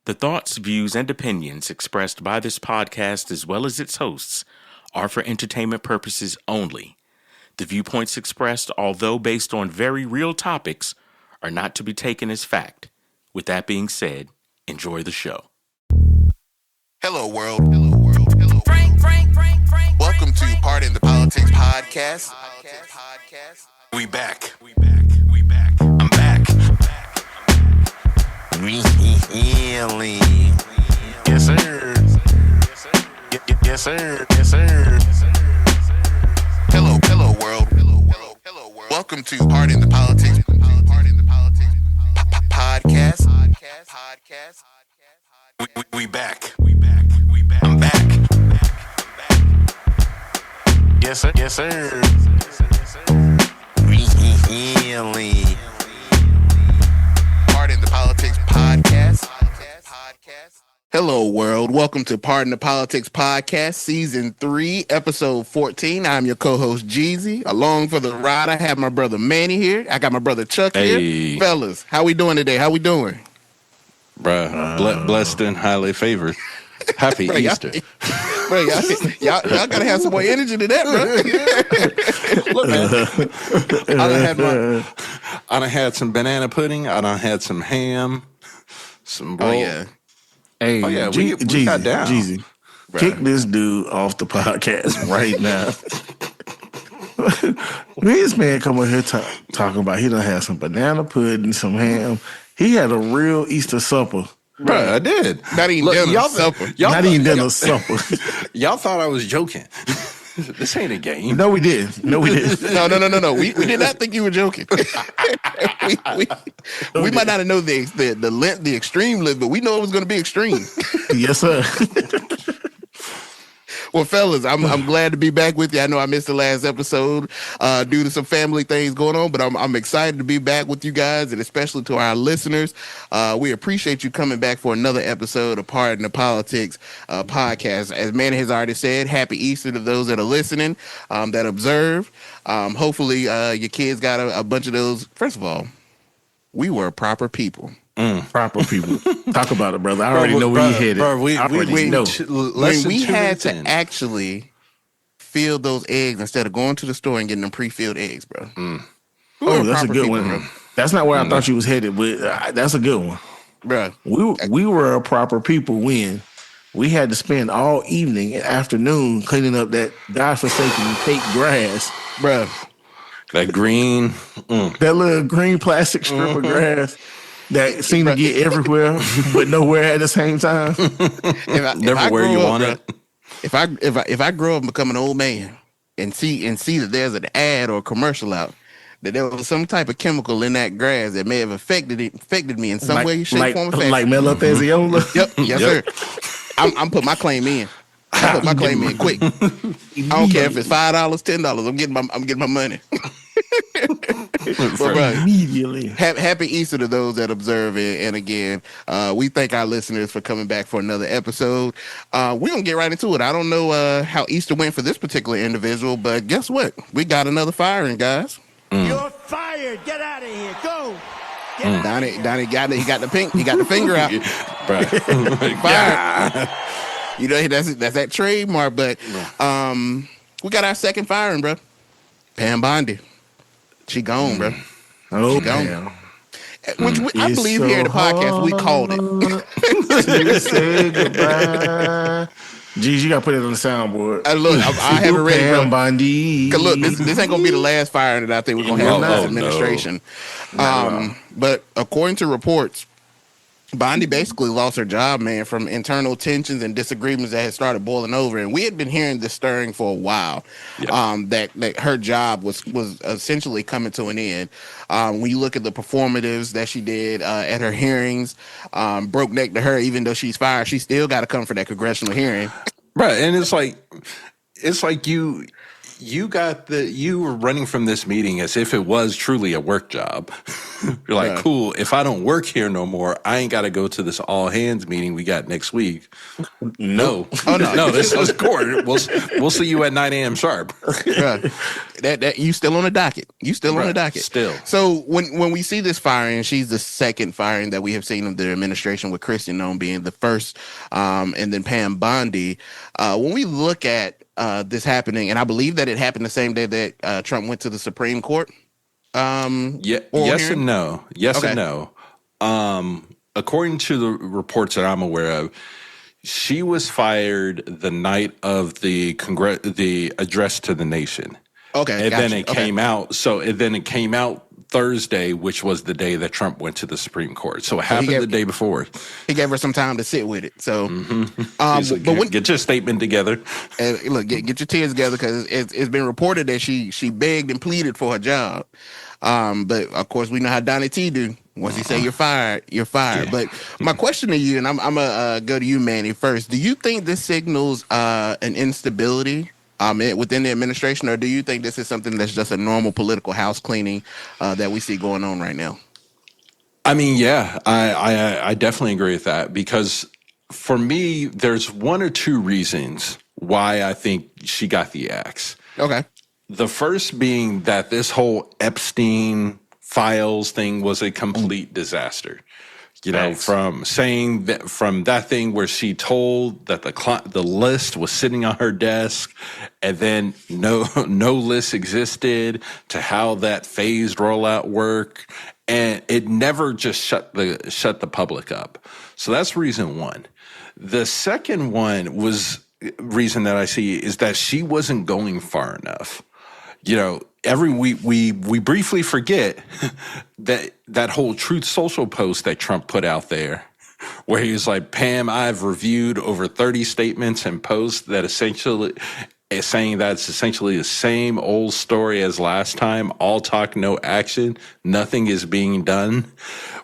The thoughts, views, and opinions expressed by this podcast, as well as its hosts, are for entertainment purposes only. The viewpoints expressed, although based on very real topics, are not to be taken as fact. With that being said, enjoy the show. Hello, world. Hello, world. Hello, world. Welcome to Pardon the Politics podcast. We back. I'm back. Really? Yes, sir. Yes, sir. Yes, sir. Hello, world. Hello, world. Welcome to Pardon the Politics podcast. We back. I'm back. Yes, sir. Yes, sir. Really? Pardon the Politics podcast. Hello, world. Welcome to Pardon the Politics podcast, season 3, episode 14. I'm your co-host, Jeezy. Along for the ride, I have my brother Manny here. I got my brother Chuck here. Fellas, how we doing today? How we doing? Bruh, blessed and highly favored. Happy Easter. Y'all gotta have some more energy than that, bro. Look, man, I done had some banana pudding. I done had some ham, some roll. Oh, yeah. Hey, we got down. Jeezy, kick this dude off the podcast right now. This man come over here talking about he done had some banana pudding, some ham. He had a real Easter supper. Bruh, I did. Not even dinner, supper. Not even dinner, supper. Y'all thought I was joking. This ain't a game. No, we did. No. We did not think you were joking. we might not have known the extreme length, but we know it was going to be extreme. Yes, sir. Well, fellas, I'm glad to be back with you. I know I missed the last episode due to some family things going on, but I'm excited to be back with you guys, and especially to our listeners. We appreciate you coming back for another episode of Pardon the Politics podcast. As Manny has already said, happy Easter to those that are listening, that observe. Hopefully, your kids got a bunch of those. First of all, we were proper people. Proper people. Talk about it, brother. I already know where you headed. When we had to actually fill those eggs instead of going to the store and getting them pre-filled eggs, bro. Oh, that's a good one. Bro. That's not where I thought you was headed, but that's a good one. Bro. We were a proper people when we had to spend all evening and afternoon cleaning up that godforsaken fake grass. Bro. That green. That little green plastic strip of grass. That seemed to get everywhere, but nowhere at the same time. Never where you want it. If I grow up and become an old man and see that there's an ad or a commercial out that there was some type of chemical in that grass that may have affected me in some way, shape, form, or fashion. Like melotheziola? Yep, yes, sir. I'm putting my claim in. I put my claim in quick. I don't care if it's $5, $10. I'm getting my money. Immediately. Happy Easter to those that observe it. And again, we thank our listeners for coming back for another episode. We're going to get right into it. I don't know how Easter went for this particular individual, but guess what? We got another firing, guys. You're fired. Get out of here. Go. Donnie got it. He got the finger out. Fired. You know, that's that trademark. But we got our second firing, bro. Pam Bondi. She gone, bro. Oh, she gone. Which I believe here in the podcast we called it. Say goodbye. Geez, you got to put it on the soundboard. Look, I have it ready, bro. Pam Bondi. Cause look, this ain't gonna be the last firing that I think we're gonna have in this administration. No. But according to reports, Bondi basically lost her job, man, from internal tensions and disagreements that had started boiling over. And we had been hearing this stirring for a while, that her job was essentially coming to an end. When you look at the performatives that she did at her hearings, broke neck to her, even though she's fired, she still got to come for that congressional hearing. Right, and it's like you were running from this meeting as if it was truly a work job. You're like, cool, if I don't work here no more, I ain't got to go to this all hands meeting we got next week. No. Oh, no. No, this is court. We'll see you at 9 a.m. sharp. That you still on the docket. On the docket. Still. So when we see this firing, she's the second firing that we have seen of the administration, with Christian Noem being the first, and then Pam Bondi. When we look at this happening, and I believe that it happened the same day that Trump went to the Supreme Court. Yes and no. Yes and no. According to the reports that I'm aware of, she was fired the night of the address to the nation. Okay, and then it came out. So then it came out Thursday, which was the day that Trump went to the Supreme Court. So it happened the day before. He gave her some time to sit with it. So, but get your statement together. And look, get your tears together, because it's been reported that she begged and pleaded for her job. But of course, we know how Donnie T do. Once he say you're fired, you're fired. Yeah. But my question to you, and I'm gonna go to you, Manny, first. Do you think this signals an instability within the administration, or do you think this is something that's just a normal political house cleaning that we see going on right now? I mean, yeah, I definitely agree with that, because for me, there's one or two reasons why I think she got the axe. Okay. The first being that this whole Epstein files thing was a complete disaster. You know, from that thing where she told that the list was sitting on her desk, and then no list existed, to how that phased rollout worked, and it never just shut the public up. So that's reason one. The second reason that I see is that she wasn't going far enough. You know, we briefly forget that whole Truth Social post that Trump put out there, where he was like, Pam, I've reviewed over 30 statements and posts that essentially is saying that it's essentially the same old story as last time, all talk, no action, nothing is being done.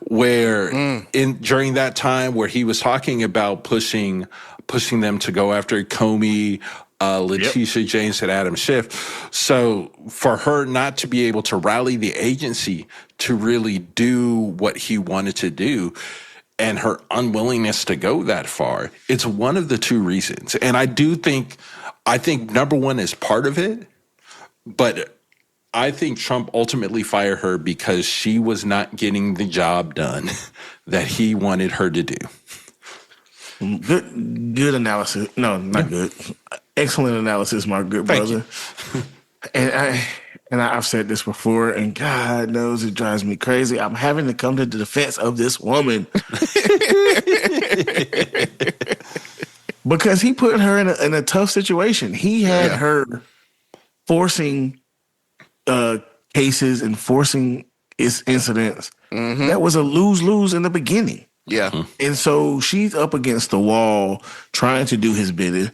Where during that time where he was talking about pushing them to go after Comey, Letitia James, and Adam Schiff. So for her not to be able to rally the agency to really do what he wanted to do, and her unwillingness to go that far, it's one of the two reasons. And I think number one is part of it, but I think Trump ultimately fired her because she was not getting the job done that he wanted her to do. Good analysis. No, not good. Excellent analysis, my good brother. And I've said this before, and God knows it drives me crazy. I'm having to come to the defense of this woman because he put her in a tough situation. He had her forcing cases and forcing incidents. Mm-hmm. That was a lose-lose in the beginning. Yeah. And so she's up against the wall trying to do his bidding.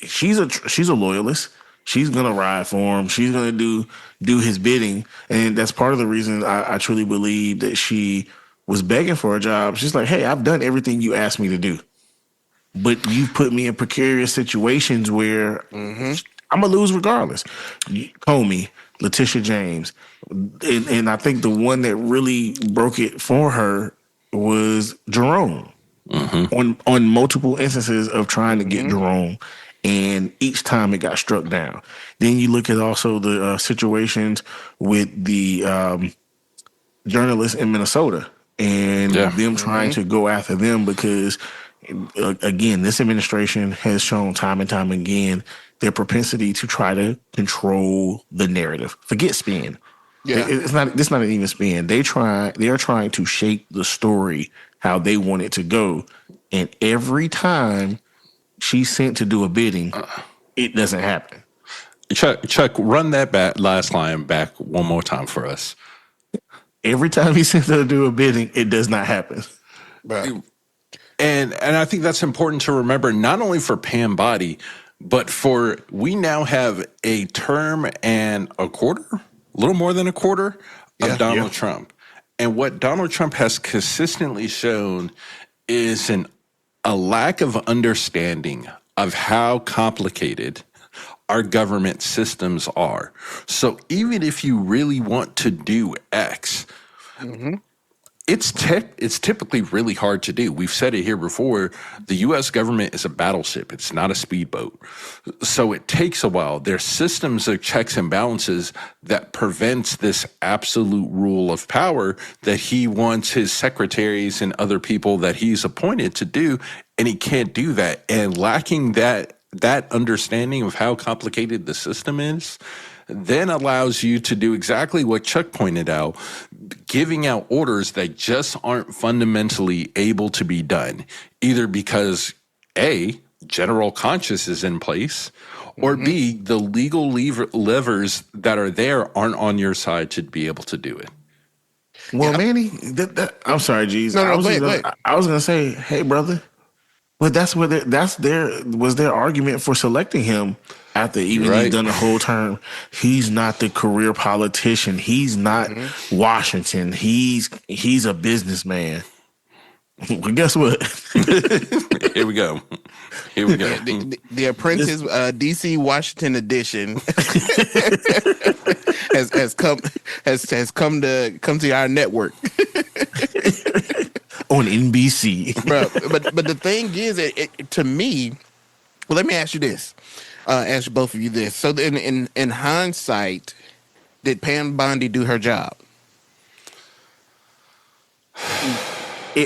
She's a loyalist. She's gonna ride for him. She's gonna do his bidding, and that's part of the reason I truly believe that she was begging for a job. She's like, "Hey, I've done everything you asked me to do, but you've put me in precarious situations where I'm gonna lose regardless." Comey, Letitia James, and I think the one that really broke it for her was Jerome. On multiple instances of trying to get Jerome. And each time it got struck down. Then you look at also the situations with the journalists in Minnesota and them trying to go after them because, again, this administration has shown time and time again their propensity to try to control the narrative. Forget spin. Yeah. It's not even spin. They are trying to shape the story how they want it to go. And every time she's sent to do a bidding, it doesn't happen. Chuck, run that last line back one more time for us. Every time he's sent to do a bidding, it does not happen. Right. And I think that's important to remember, not only for Pam Bondi, but we now have a term and a quarter, a little more than a quarter of Donald Trump. And what Donald Trump has consistently shown is a lack of understanding of how complicated our government systems are. So even if you really want to do X, it's typically really hard to do. We've said it here before. The U.S. government is a battleship. It's not a speedboat. So it takes a while. There's systems of checks and balances that prevents this absolute rule of power that he wants his secretaries and other people that he's appointed to do, and he can't do that. And lacking that understanding of how complicated the system is then allows you to do exactly what Chuck pointed out, giving out orders that just aren't fundamentally able to be done, either because A, general conscience is in place, or B, the legal levers that are there aren't on your side to be able to do it. Well, Manny, I'm sorry, G's. I was going to say, hey, brother, but that's where their argument for selecting him after even he's done the whole term. He's not the career politician. He's not Washington. He's a businessman. Well, guess what? Here we go. The Apprentice DC Washington edition has come to our network on NBC. Bro, but the thing is, to me, well, let me ask you this. Ask both of you this. So in hindsight, did Pam Bondi do her job?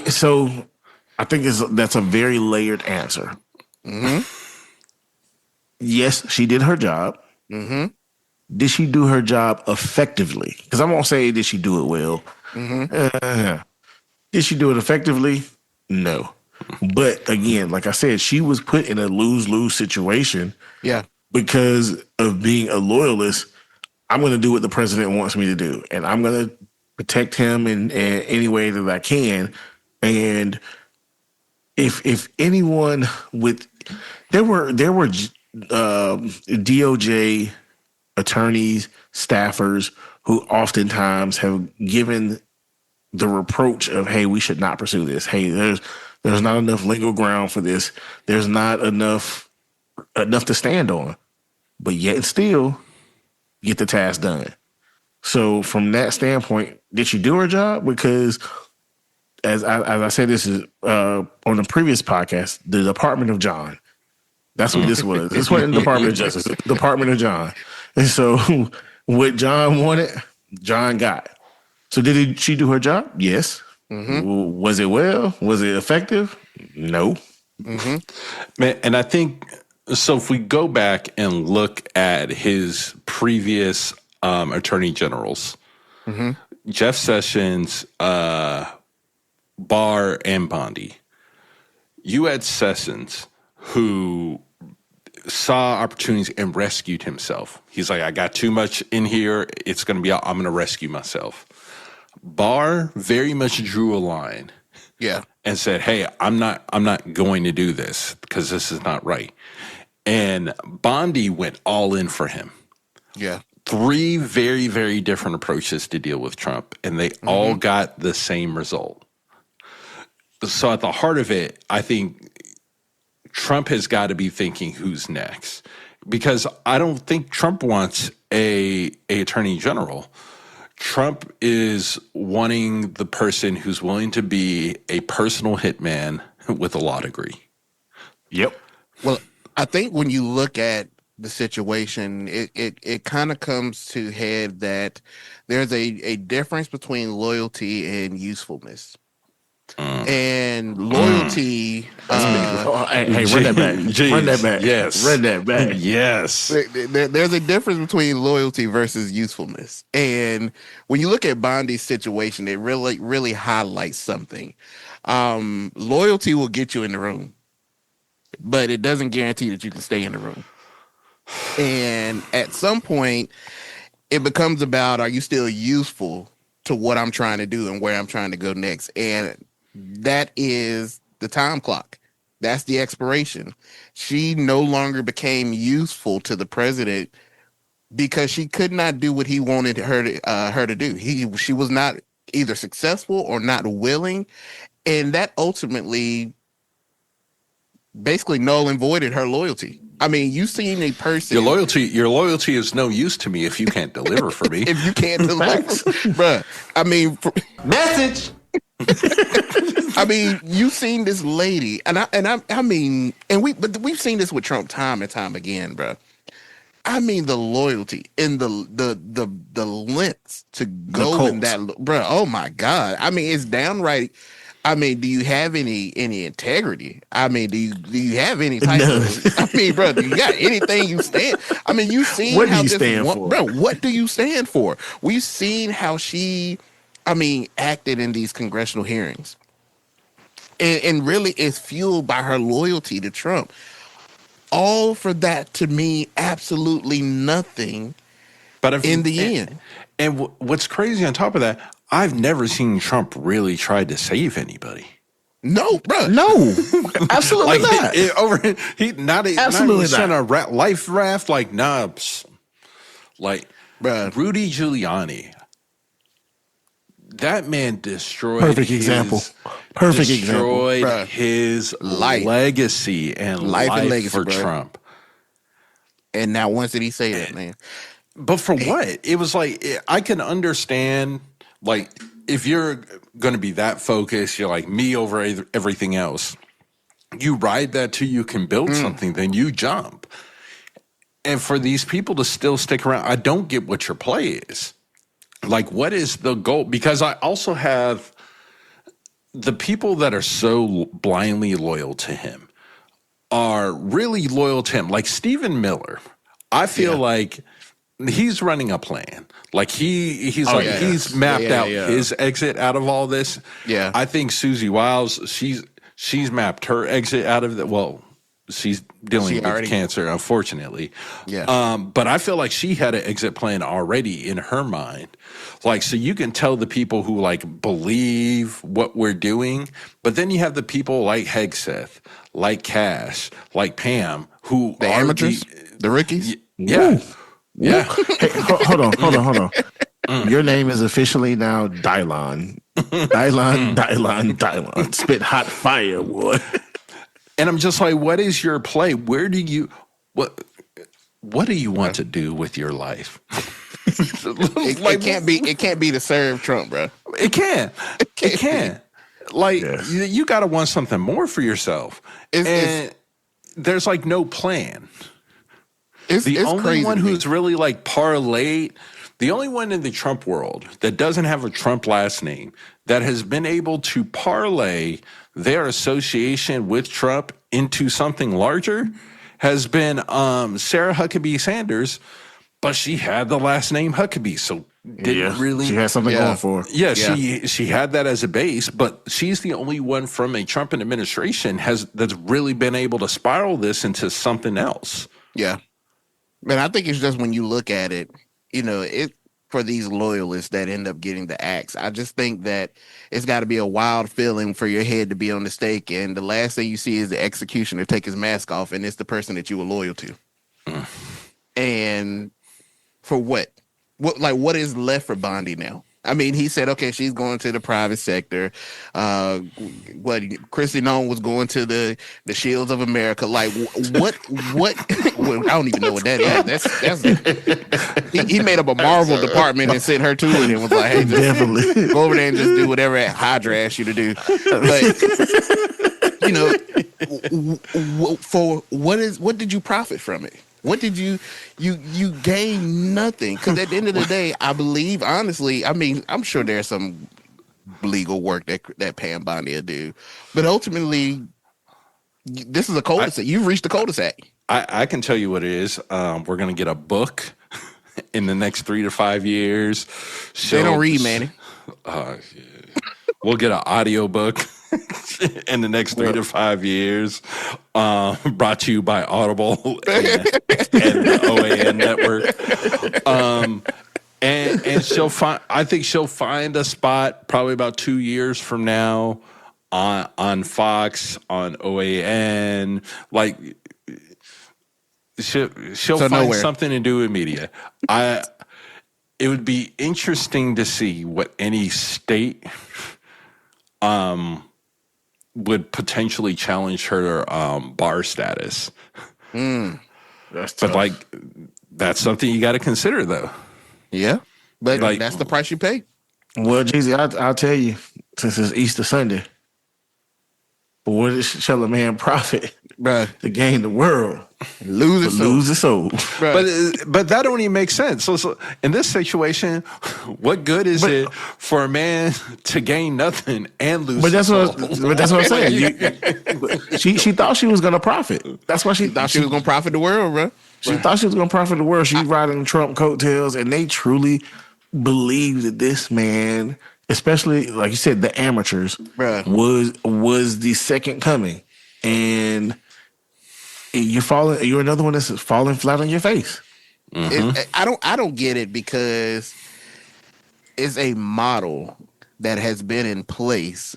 So I think that's a very layered answer. Yes, she did her job. Did she do her job effectively? Because I'm going to say, did she do it well? Did she do it effectively? No. But again, like I said, she was put in a lose-lose situation. Yeah. Because of being a loyalist, I'm going to do what the president wants me to do. And I'm going to protect him in any way that I can. And if anyone there were DOJ attorneys, staffers who oftentimes have given the reproach of, hey, we should not pursue this. Hey, there's not enough legal ground for this. There's not enough to stand on. But yet still get the task done. So from that standpoint, did she do her job? Because as I said, this is on the previous podcast, the Department of John. That's what this was. This wasn't the Department of Justice, the Department of John. And so what John wanted, John got. So she do her job? Yes. Was it well? Was it effective? No. Man, and I think, so if we go back and look at his previous attorney generals, Jeff Sessions, Barr, and Bondi, you had Sessions who saw opportunities and rescued himself. He's like, I got too much in here. It's going to be, I'm going to rescue myself. Barr very much drew a line. Yeah. And said, hey, I'm not going to do this because this is not right. And Bondi went all in for him. Yeah. 3 very, very different approaches to deal with Trump, and they all got the same result. So at the heart of it, I think Trump has got to be thinking who's next, because I don't think Trump wants a attorney general. Trump is wanting the person who's willing to be a personal hitman with a law degree. Yep. Well, I think when you look at the situation, it kind of comes to head that there's a difference between loyalty and usefulness. And loyalty. Hey, run that back. Run that back. Yes. Run that back. Yes. There's a difference between loyalty versus usefulness. And when you look at Bondi's situation, it really, really highlights something. Loyalty will get you in the room, but it doesn't guarantee that you can stay in the room. And at some point, it becomes about, are you still useful to what I'm trying to do and where I'm trying to go next? And that is the time clock. That's the expiration. She no longer became useful to the president because she could not do what he wanted her to do. She was not either successful or not willing, and that ultimately basically null and voided her loyalty. I mean, you've seen a person. Your loyalty is no use to me if you can't deliver for me. If you can't deliver, bruh. I mean, Message. I mean, you've seen this lady, I mean, but we've seen this with Trump time and time again, bruh. I mean, the loyalty and the lengths to go in that, bruh. Oh my God! I mean, it's downright. I mean, do you have any integrity? I mean, do you have any type of? I mean, bro, do you got anything you stand? I mean, you've seen what how do you stand for, bro? What do you stand for? We've seen how she, I mean, acted in these congressional hearings, and really is fueled by her loyalty to Trump. All for that to me, absolutely nothing. But in the end, and what's crazy on top of that, I've never seen Trump really try to save anybody. No, bro. No, absolutely not. Absolutely not even a life raft. Like, nah, like, bruh. Rudy Giuliani. That man destroyed. Perfect example. Destroyed his legacy and life for Trump. And now, once did he say that, man? But for what? It was like, I can understand, like, if you're going to be that focused, you're like me over everything else. You ride that till you can build something, then you jump. And for these people to still stick around, I don't get what your play is. Like, what is the goal? Because I also have the people that are so blindly loyal to him are really loyal to him. Like Stephen Miller, I feel like he's running a plan. Like he's mapped out his exit out of all this. Yeah. I think Susie Wiles, she's mapped her exit out of that. Well, she's dealing with cancer, unfortunately. Yeah. But I feel like she had an exit plan already in her mind. Like, so you can tell the people who like believe what we're doing, but then you have the people like Hegseth, like Cash, like Pam, who the are amateurs, the rookies. Yeah. Woo. Yeah. Hey, hold on. Your name is officially now Dylon. Dylon. Spit hot fire, boy. And I'm just like, what is your play? What do you want to do with your life? It can't be to serve Trump, bro. It can. Like, you got to want something more for yourself. There's like no plan. The only one who's really like parlayed, the only one in the Trump world that doesn't have a Trump last name that has been able to parlay their association with Trump into something larger has been Sarah Huckabee Sanders, but she had the last name Huckabee, so didn't really. She had something going for her. Yeah, she had that as a base, but she's the only one from a Trump administration that's really been able to spiral this into something else. Yeah. Man, I think it's just when you look at it, for these loyalists that end up getting the axe, I just think that it's got to be a wild feeling for your head to be on the stake, and the last thing you see is the executioner take his mask off, and it's the person that you were loyal to. And for what? What is left for Bondi now? I mean, he said, okay, she's going to the private sector. Chrissy Noem was going to the Shields of America. Like, what? Well, I don't even know what that is. He made up a Marvel department and sent her to it and was like, hey, just go over there and just do whatever Hydra asked you to do. But, for what did you profit from it? What did you gain? Nothing. Because at the end of the day, I believe, honestly, I mean, I'm sure there's some legal work that Pam Bondi will do. But ultimately, this is a cul-de-sac. You've reached the cul-de-sac. I can tell you what it is. We're going to get a book in the next 3 to 5 years. They don't read, Manny. We'll get an audio book in the next 3 to 5 years, brought to you by Audible and the OAN network. And she'll find. I think she'll find a spot probably about 2 years from now on Fox, on OAN. Like she'll find nowhere. something to do with media. It would be interesting to see what any state would potentially challenge her bar status. That's But tough. like, that's something you got to consider, though. Yeah, but Like- that's the price you pay. Well, Jeezy, I'll tell you, since it's Easter Sunday, but what shall a man profit Bruh, to gain the world, lose but it, lose his soul? But that don't even make sense. So in this situation, what good is it for a man to gain nothing and lose? But that's his what. soul? But that's what I'm saying. She thought she was gonna profit. That's why she thought she was gonna profit the world, bro. She thought she was gonna profit the world. She riding Trump coattails, and they truly believed that this man, especially like you said, the amateurs, Bruh. was the second coming, and you're another one that's falling flat on your face. I don't get it because it's a model that has been in place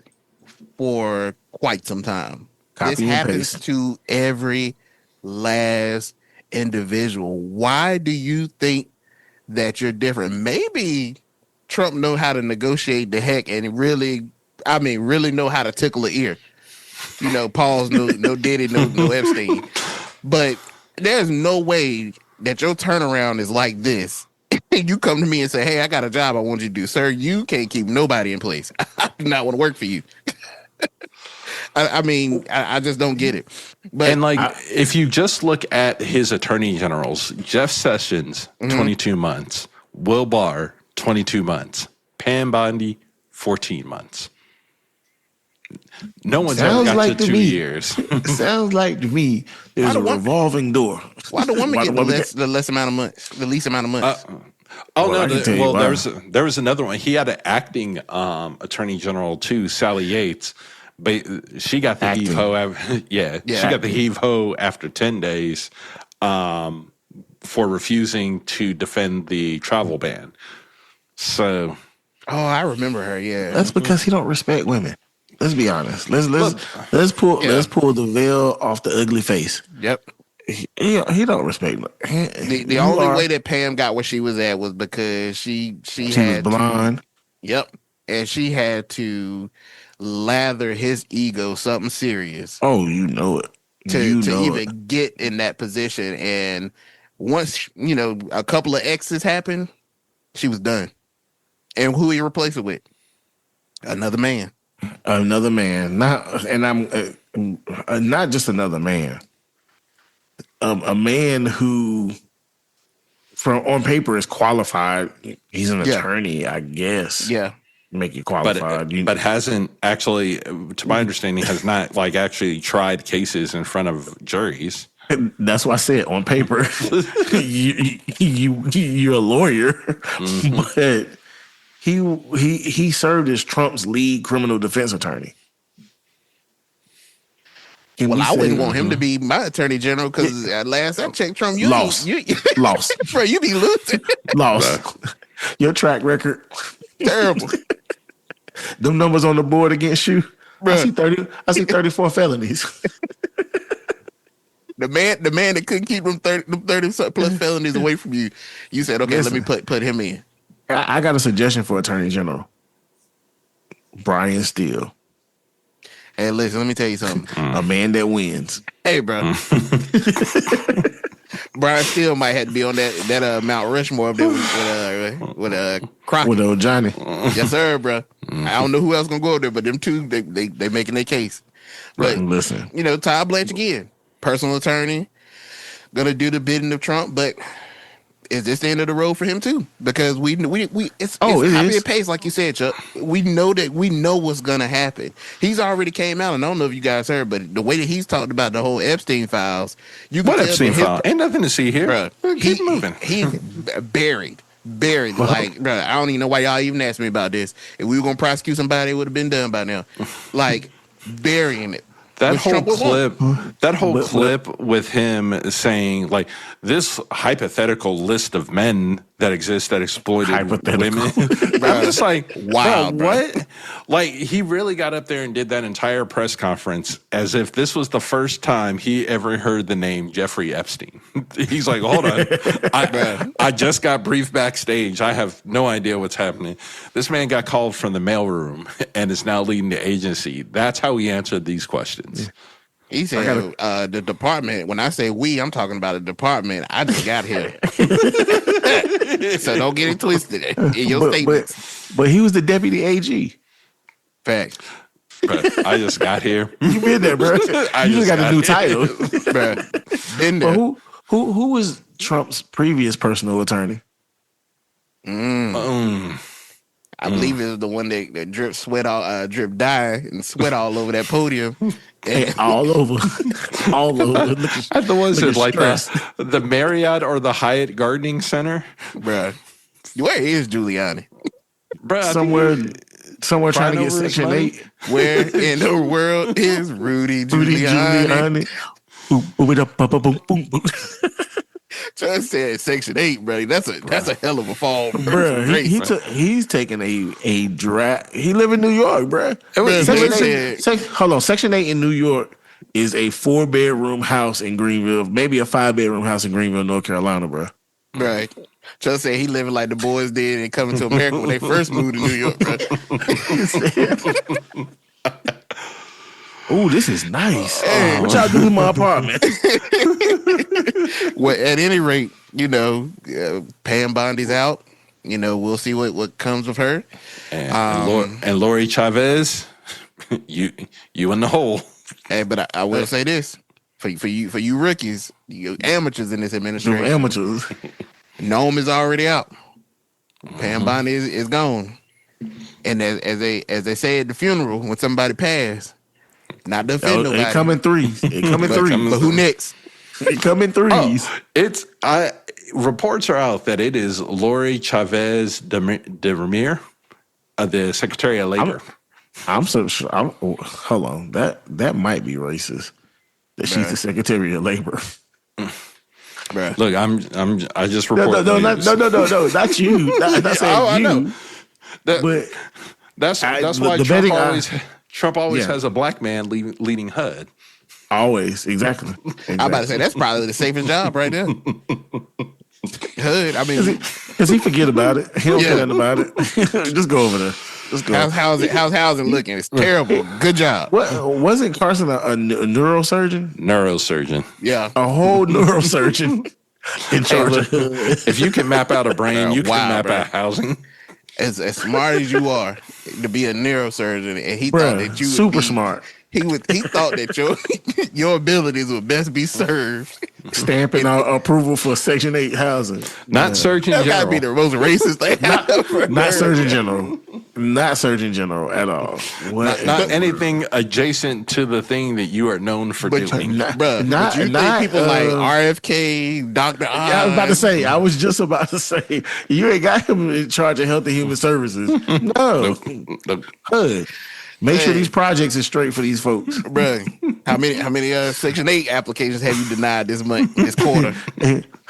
for quite some time. Copy this and happens paste. to every last individual. Why do you think that you're different? Maybe Trump know how to negotiate the heck and really know how to tickle the ear. You know, pause, no Diddy, no Epstein. But there's no way that your turnaround is like this. You come to me and say, hey, I got a job I want you to do. Sir, you can't keep nobody in place. I do not want to work for you. I just don't get it. But And if you just look at his attorney generals, Jeff Sessions, 22 months, Will Barr, 22 months, Pam Bondi, 14 months. No one's ever got to 2 years. Sounds like to me there's a revolving door. why the woman Why get the woman the least amount of months? I can tell you why. There was another one. He had an acting attorney general too, Sally Yates, but she got the Acting. heave ho. She got the heave ho after 10 days for refusing to defend the travel ban. So, I remember her. Yeah, That's because he don't respect women. Let's be honest. Let's pull the veil off the ugly face. yep. He don't respect. The only way that Pam got where she was at was because she she had was blind. Yep, and she had to lather his ego something serious Oh, you know it. to know even it. get in that position. And once a couple of X's happened, she was done. And who he replaced it with? Another man. Another man, not just another man. A man who, from on paper, is qualified. He's an attorney, I guess. Yeah. Make you qualified, but hasn't actually, to my understanding, has not actually tried cases in front of juries. That's why I said on paper, you're a lawyer, but he served as Trump's lead criminal defense attorney. I wouldn't want him to be my attorney general because at last I checked, Trump, you lost. Lost. Bro, you be losing. Lost. Your track record Terrible. Them numbers on the board against you. Bruh. I see 34 felonies. The man that couldn't keep them 30 plus felonies away from you. You said, okay, Listen. let me put him in. I got a suggestion for Attorney General. Brian Steele. Hey, listen, let me tell you something. A man that wins. Hey, bro. Brian Steele might have to be on that Mount Rushmore up there with Crockett. With old Johnny. Yes, sir, bro. I don't know who else gonna go up there, but them two, they making their case. But Listen. Todd Blanche again, personal attorney, gonna do the bidding of Trump, but is this the end of the road for him too? Because it's copy and paste, like you said, Chuck. We know what's gonna happen. He's already came out, and I don't know if you guys heard, but the way that he's talked about the whole Epstein files, you can What tell Epstein that his- file? Ain't nothing to see here. Bruh, Keep moving. He's buried. Like, bro, I don't even know why y'all even asked me about this. If we were gonna prosecute somebody, it would have been done by now. Like, burying it. That Which whole Trump would want. clip with him saying like this hypothetical list of men that exist that exploited women. I'm just like, wow, bro, what? Like he really got up there and did that entire press conference as if this was the first time he ever heard the name Jeffrey Epstein. He's like, hold on, I just got briefed backstage. I have no idea what's happening. This man got called from the mailroom and is now leading the agency. That's how he answered these questions. He said, the department, when I say we, I'm talking about a department. I just got here. So don't get it twisted in your statements. But he was the deputy AG. Facts. But I just got here. You been there, bro. You just got a new title. Bro. Been there. But who was Trump's previous personal attorney? I believe it was the one that drip dye and sweat all over that podium. And all over. At the ones that like the Marriott or the Hyatt Gardening Center. Bruh. Where is Giuliani? Bruh, Somewhere trying to get Section 8. Where in the world is Rudy Giuliani? Just said Section 8, bro. That's a hell of a fall, bro. He's taking a draft. He live in New York, bro. Hold on. Section 8 in New York is a 4-bedroom house in Greenville, maybe a 5-bedroom house in Greenville, North Carolina, bro. Right. Just say he living like the boys did and coming to America when they first moved to New York, bro. Oh, this is nice. Hey, what y'all do in my apartment? Well, at any rate, Pam Bondi's out. We'll see what comes of her. And Lori Chavez, you in the hole. Hey, but I will say this for you rookies, you amateurs in this administration. Amateurs. Noem is already out. Pam Bondi is gone. And as they say at the funeral when somebody passed, not to offend nobody. It come in threes. But who next? It come in threes. Reports are out that it is Lori Chavez de Ramir, the Secretary of Labor. Hold on. That might be racist. That she's the Secretary of Labor. Bruh. Look, I just report. No, not you. That's I you. know. But that's why Trump always has a black man leading HUD. Always, exactly. I'm about to say that's probably the safest job right there. HUD. I mean, because he forget about it. He don't forget about it. Just go over there. Let's go. How's housing looking? It's terrible. Good job. Wasn't Carson a neurosurgeon? Neurosurgeon. Yeah. A whole neurosurgeon in charge of If you can map out a brain, you can map out housing. As smart as you are to be a neurosurgeon, and he thought that you super smart. He thought that your abilities would best be served. Stamping out approval for Section 8 housing. Not Surgeon General. That gotta be the most racist thing. Not Surgeon General. Not Surgeon General at all. Not anything adjacent to the thing that you are known for doing. But you think people like RFK, Dr. Oz. Yeah, I was just about to say, you ain't got him in charge of Health and Human Services. No. HUD. Make sure these projects are straight for these folks. Bro, how many Section 8 applications have you denied this quarter?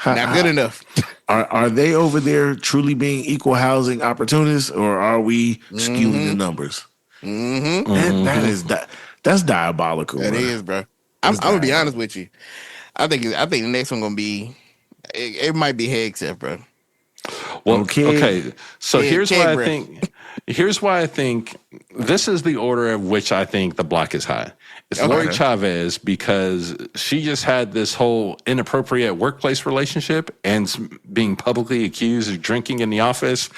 Not good enough. Are they over there truly being equal housing opportunists, or are we skewing the numbers? That's diabolical. That is, bro. I'm gonna be honest with you. I think the next one gonna be it might be Hegseth, bro. Well, okay. So here's why I think this is the order of which I think the block is high. It's Lori Chavez, because she just had this whole inappropriate workplace relationship and being publicly accused of drinking in the office.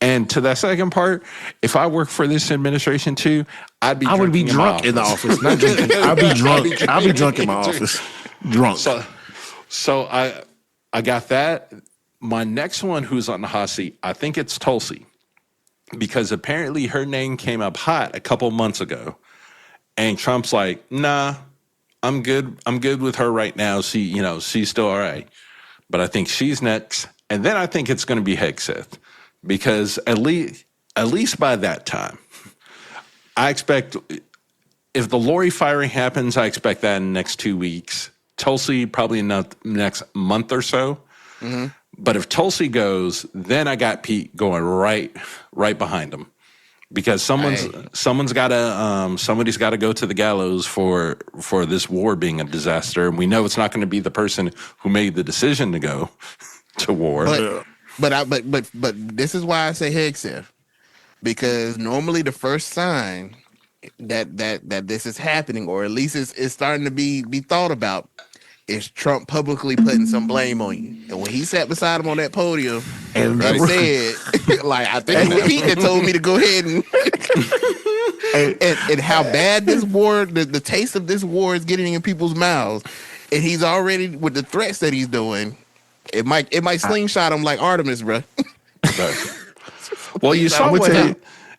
And to that second part, if I work for this administration too, I would be drunk in the office. Not drinking. I'd be drunk. I'd be drunk in my office. Drunk. So I got that. My next one who's on the hot seat, I think it's Tulsi, because apparently her name came up hot a couple months ago, and Trump's like, "Nah, I'm good. I'm good with her right now. She's still all right." But I think she's next, and then I think it's going to be Hegseth, because at least by that time, I expect if the Lori firing happens, I expect that in the next 2 weeks. Tulsi probably in the next month or so. Mm-hmm. But if Tulsi goes, then I got Pete going right behind him, because somebody's got to go to the gallows for this war being a disaster, and we know it's not going to be the person who made the decision to go to war. But this is why I say Hegseth, because normally the first sign that this is happening, or at least it's starting to be thought about, is Trump publicly putting some blame on you. And when he sat beside him on that podium And and said, like, I think it was Pete that told me to go ahead and how bad this war, the taste of this war is getting in people's mouths, and he's already with the threats that he's doing. It might slingshot him like Artemis, bro. Well, you saw what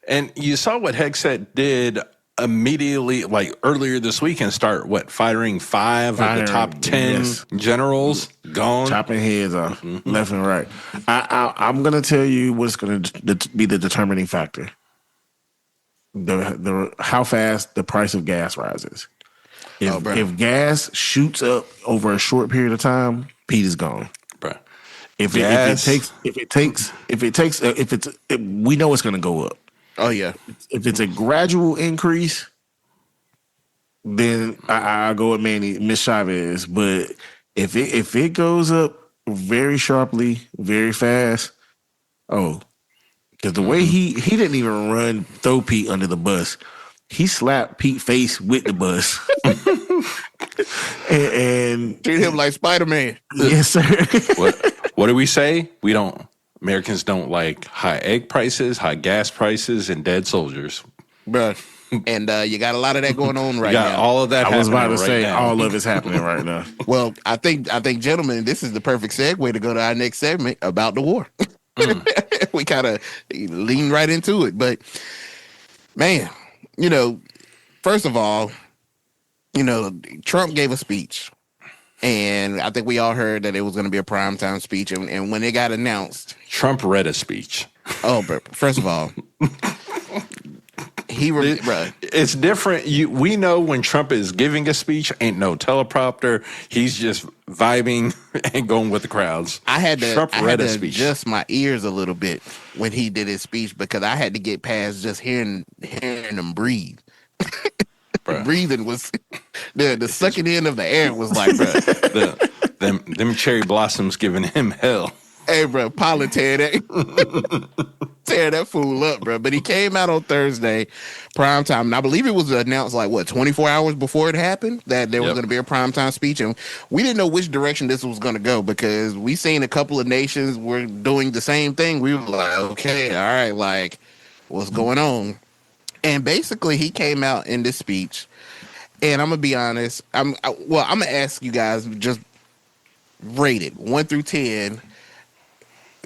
Hegseth did immediately, like earlier this week, and start firing five of the top 10 generals gone, chopping heads off left and right. I'm gonna tell you what's gonna be the determining factor: the how fast the price of gas rises. If gas shoots up over a short period of time, Pete is gone. Bruh. We know it's gonna go up. Oh yeah. If it's a gradual increase, then I'll go with Manny, Miss Chavez. But if it goes up very sharply, very fast, because the way he didn't even throw Pete under the bus, he slapped Pete's face with the bus, and treat him like Spider-Man. Yes, sir. What do we say? Americans don't like high egg prices, high gas prices, and dead soldiers. Bruh. And you got a lot of that going on right now. All of that. I was about to right say now. all of it's happening right now. Well, I think, gentlemen, this is the perfect segue to go to our next segment about the war. We kind of lean right into it. But, man, first of all, Trump gave a speech. And I think we all heard that it was going to be a primetime speech. And when it got announced... Trump read a speech. Oh, but first of all... It's different. We know when Trump is giving a speech, ain't no teleprompter. He's just vibing and going with the crowds. I had to adjust my ears a little bit when he did his speech, because I had to get past just hearing him breathe. Breathing was the sucking in of the air was like, bro. Them cherry blossoms giving him hell. Hey, bro, Polly tear that fool up, bro. But he came out on Thursday, primetime, and I believe it was announced 24 hours before it happened that there was going to be a primetime speech, and we didn't know which direction this was going to go, because we seen a couple of nations were doing the same thing. We were like, okay, all right, like, what's going on? And basically, he came out in this speech, and I'm gonna be honest. I'm gonna ask you guys, just rate it 1 through 10.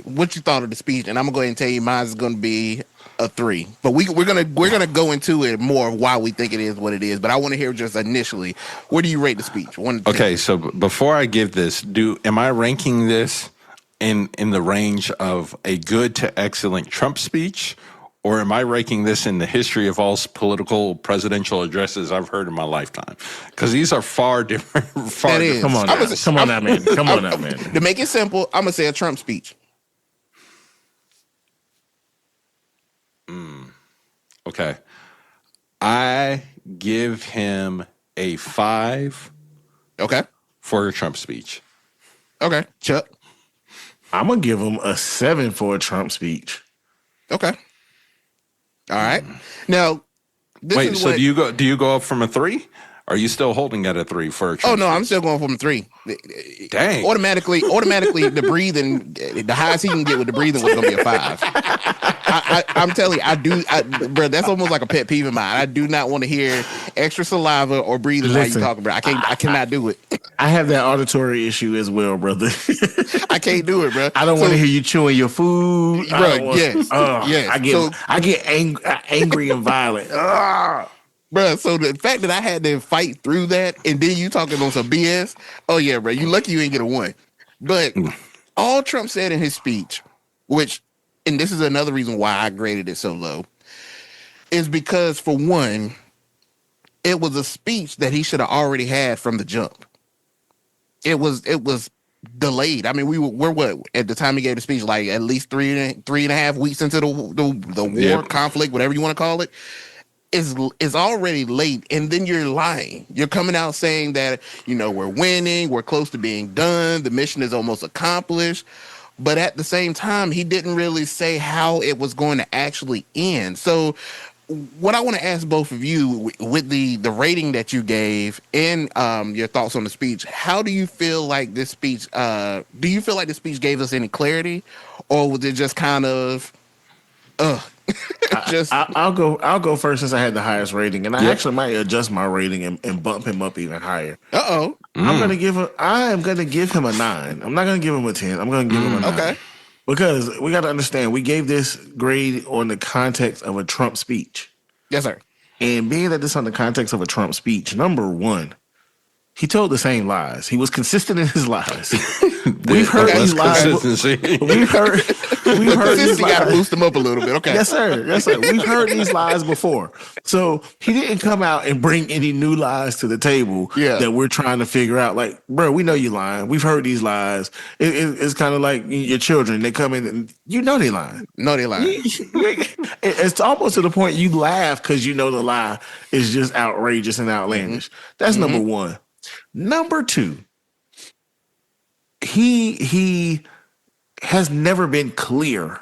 What you thought of the speech? And I'm gonna go ahead and tell you, mine is gonna be a 3. But we're gonna go into it more why we think it is what it is. But I want to hear just initially, what do you rate the speech? 1 to 10. Okay, so before I give this, am I ranking this in the range of a good to excellent Trump speech? Or am I ranking this in the history of all political presidential addresses I've heard in my lifetime? Because these are far different. Come on now, man. To make it simple, I'm going to say a Trump speech. Okay. I give him a 5. Okay. For a Trump speech. Okay. Chuck? I'm going to give him a 7 for a Trump speech. Okay. All right. Now, do you go up from a 3? Are you still holding at a 3 for a Trump? Oh no, I'm still going from a 3. Dang. Automatically, the breathing, the highest he can get with the breathing was gonna be a 5. I'm telling you, bro. That's almost like a pet peeve of mine. I do not want to hear extra saliva or breathing while you talking, bro. I cannot do it. I have that auditory issue as well, brother. I can't do it, bro. I don't want to hear you chewing your food, bro. Yes. I get angry and violent. Bro, so the fact that I had to fight through that, and then you talking on some BS, oh yeah, bro, you lucky you ain't get a 1. But all Trump said in his speech, and this is another reason why I graded it so low, is because, for one, it was a speech that he should have already had from the jump. It was delayed. I mean, we're what, at the time he gave the speech, like at least three and a half weeks into the war, conflict, whatever you want to call it. Is already late, and then you're lying. You're coming out saying that, we're winning, we're close to being done, the mission is almost accomplished, but at the same time, he didn't really say how it was going to actually end. So what I want to ask both of you with the rating that you gave and your thoughts on the speech, how do you feel like this speech? Do you feel like the speech gave us any clarity, or was it just kind of, just? I'll go first since I had the highest rating, and I Yep. actually might adjust my rating and bump him up even higher. Uh-oh. I am gonna give him a 9. I'm not gonna give him a 10. I'm gonna give him a 9. Okay. Because we got to understand, we gave this grade on the context of a Trump speech. Yes, sir. And being that this on the context of a Trump speech, number one, he told the same lies. He was consistent in his lies. We've heard these lies. We've heard these lies. Got to boost them up a little bit. Okay. Yes, sir. Yes, sir. We've heard these lies before. So he didn't come out and bring any new lies to the table that we're trying to figure out. Like, bro, we know you lying. We've heard these lies. It's kind of like your children. They come in and you know they lying. No, they lying. It's almost to the point you laugh because you know the lie is just outrageous and outlandish. That's number one. Number two, he has never been clear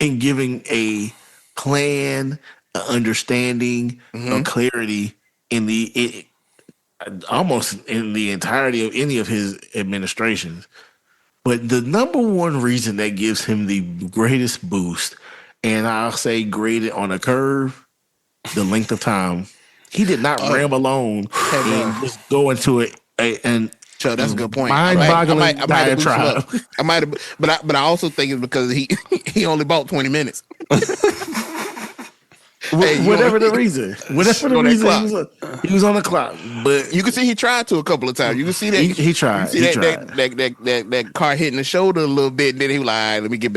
in giving a plan, a understanding, or clarity almost in the entirety of any of his administrations. But the number one reason that gives him the greatest boost, and I'll say graded on a curve, the length of time. He did not ramble on and just go into it. So that's a good point. Mind-boggling diatribe. I might have, but I also think it's because he only bought 20 minutes. Whatever the reason, he was on the clock. But you can see he tried to a couple of times. You can see that he tried. You see that car hitting the shoulder a little bit, and then he was like, all right, let me get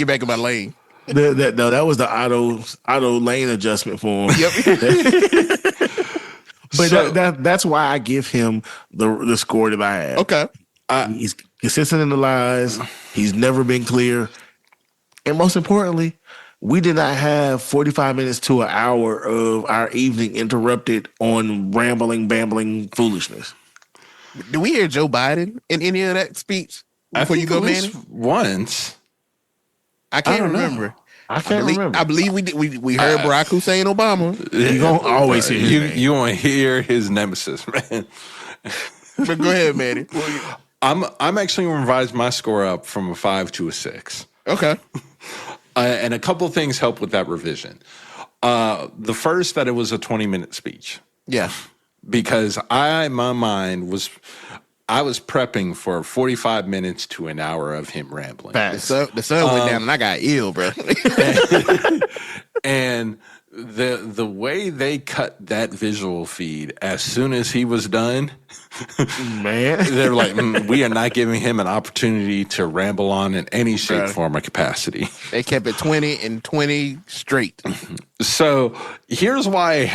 back in my lane. That was the auto lane adjustment for him. Yep. But that's why I give him the score that I have. Okay. He's consistent in the lies. He's never been clear. And most importantly, we did not have 45 minutes to an hour of our evening interrupted on rambling, bambling foolishness. Do we hear Joe Biden in any of that speech before you go, Manny? Once. I can't remember. I can't remember. I believe we did. We heard Barack Hussein Obama. You gonna always hear his name. You want to hear his nemesis, man. But go ahead, Manny. I'm actually going to revise my score up from a 5 to a 6. Okay. And a couple of things help with that revision. The first, that it was a 20-minute speech. Yeah. Because my mind was, I was prepping for 45 minutes to an hour of him rambling. The sun went down and I got ill, bro. And the way they cut that visual feed as soon as he was done, man, they're like, we are not giving him an opportunity to ramble on in any shape, form, or capacity. They kept it 20 and 20 straight. So here's why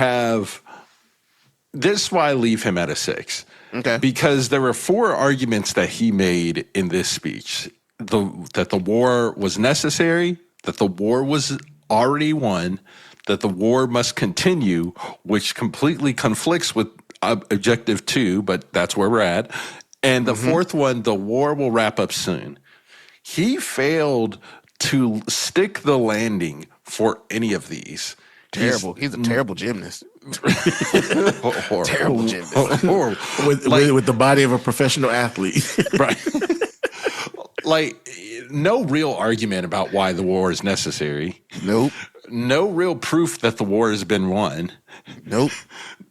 this is why I leave him at a 6. Okay. Because there were 4 arguments that he made in this speech. That the war was necessary, that the war was already won, that the war must continue, which completely conflicts with objective 2, but that's where we're at. And the fourth one, the war will wrap up soon. He failed to stick the landing for any of these. Terrible. He's a terrible gymnast. Horrible. Terrible gymnast. Horrible. With the body of a professional athlete. Right. Like, no real argument about why the war is necessary. Nope. No real proof that the war has been won. Nope.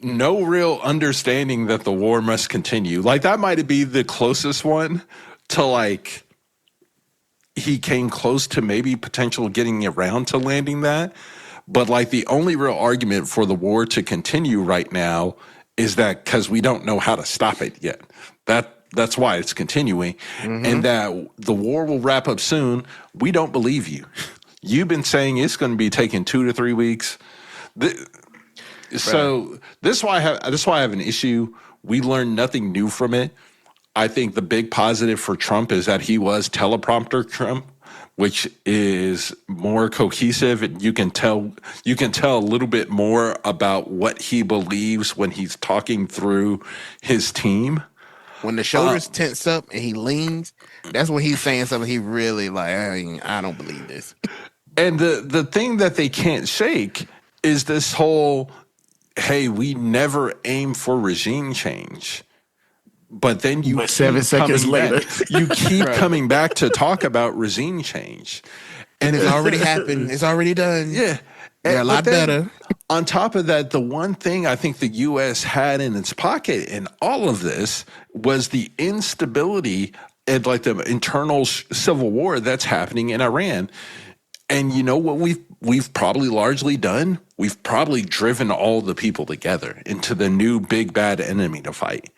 No real understanding that the war must continue. Like, that might be the closest one to, like, he came close to maybe potential getting around to landing that. But, like, the only real argument for the war to continue right now is that because we don't know how to stop it yet. That's why it's continuing. And that the war will wrap up soon. We don't believe you. You've been saying it's going to be taking 2 to 3 weeks. So this is why I have an issue. We learned nothing new from it. I think the big positive for Trump is that he was teleprompter Trump, which is more cohesive, and you can tell a little bit more about what he believes when he's talking through his team. When the shoulders tense up and he leans, that's when he's saying something he really like. I don't believe this. And the thing that they can't shake is this whole, hey, we never aim for regime change. But then you But 7 seconds later, you keep coming back to talk about regime change. And it's already happened. It's already done. Yeah. They're a lot better. On top of that, the one thing I think the U.S. had in its pocket in all of this was the instability and like the internal civil war that's happening in Iran. And you know what we've probably largely done? We've probably driven all the people together into the new big bad enemy to fight.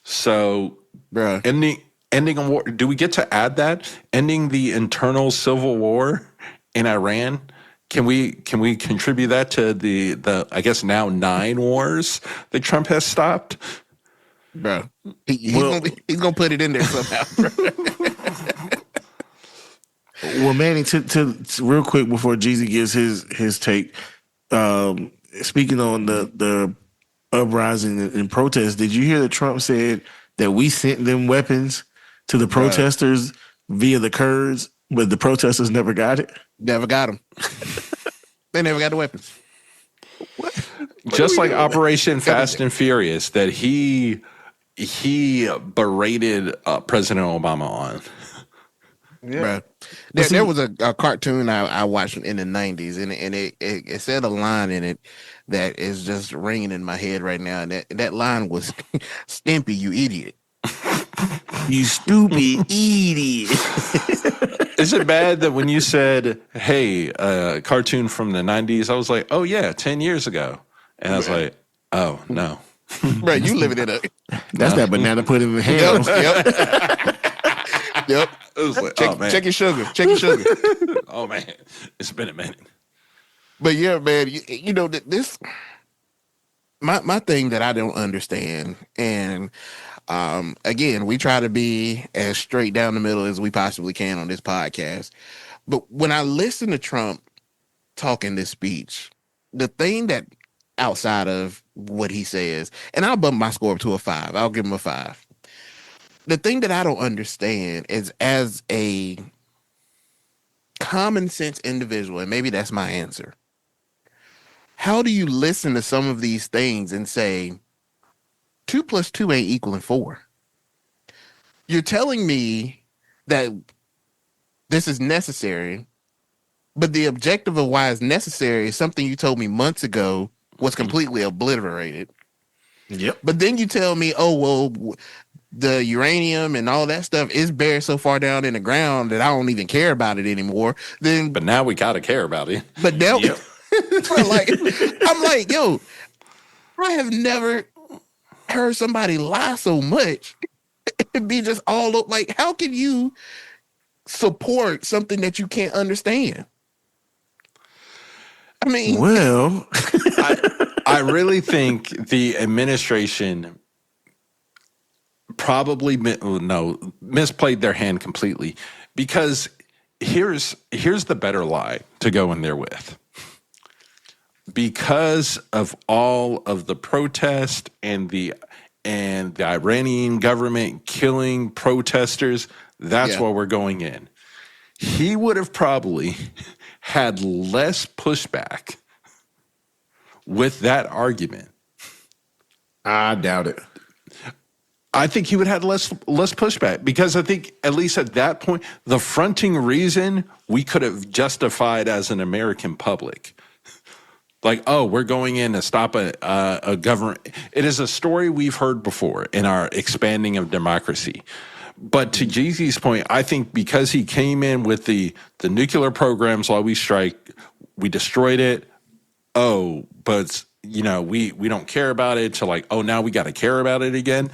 So, ending a war. Do we get to add that? Ending the internal civil war in Iran. Can we contribute that to the I guess now 9 wars that Trump has stopped? Bro, he's gonna put it in there somehow. Bro. Well, Manny, to real quick before Jeezy gives his take. Speaking on the uprising and protests, did you hear that Trump said that we sent them weapons to the protesters via the Kurds, but the protesters never got it? Never got them. They never got the weapons. What Just like doing? Operation Fast and Furious that he berated President Obama on. Yeah. There was a cartoon I watched in the 90s, and it said a line in it that is just ringing in my head right now. And that line was, "Stimpy, you idiot. You stupid idiot." Is it bad that when you said, hey, cartoon from the 90s, I was like, oh, yeah, 10 years ago. And I was like, oh, no. Bro, you living it up. That's that banana pudding in the hand. Yep. It was like, check your sugar. Check your sugar. Oh, man. It's been a minute. But yeah, man, you know, this, my thing that I don't understand, and again, we try to be as straight down the middle as we possibly can on this podcast. But when I listen to Trump talking this speech, the thing that outside of what he says, and I'll bump my score up to a 5. I'll give him a 5. The thing that I don't understand is, as a common sense individual, and maybe that's my answer, how do you listen to some of these things and say 2 + 2 ain't equaling 4? You're telling me that this is necessary, but the objective of why it's necessary is something you told me months ago was completely obliterated. Yep. But then you tell me, oh, well, the uranium and all that stuff is buried so far down in the ground that I don't even care about it anymore. But now we got to care about it. But now, I'm like, yo, I have never heard somebody lie so much and be just all up. Like, how can you support something that you can't understand? I mean, well, I really think the administration probably misplayed their hand completely, because here's the better lie to go in there with. Because of all of the protest and the Iranian government killing protesters, that's why we're going in. He would have probably had less pushback with that argument. I doubt it. I think he would have had less pushback, because I think at least at that point, the fronting reason we could have justified as an American public. Like, oh, we're going in to stop a government. It is a story we've heard before in our expanding of democracy. But to Jeezy's point, I think because he came in with the nuclear programs while we strike, we destroyed it. Oh, but you know, we don't care about it. To like, oh, now we got to care about it again.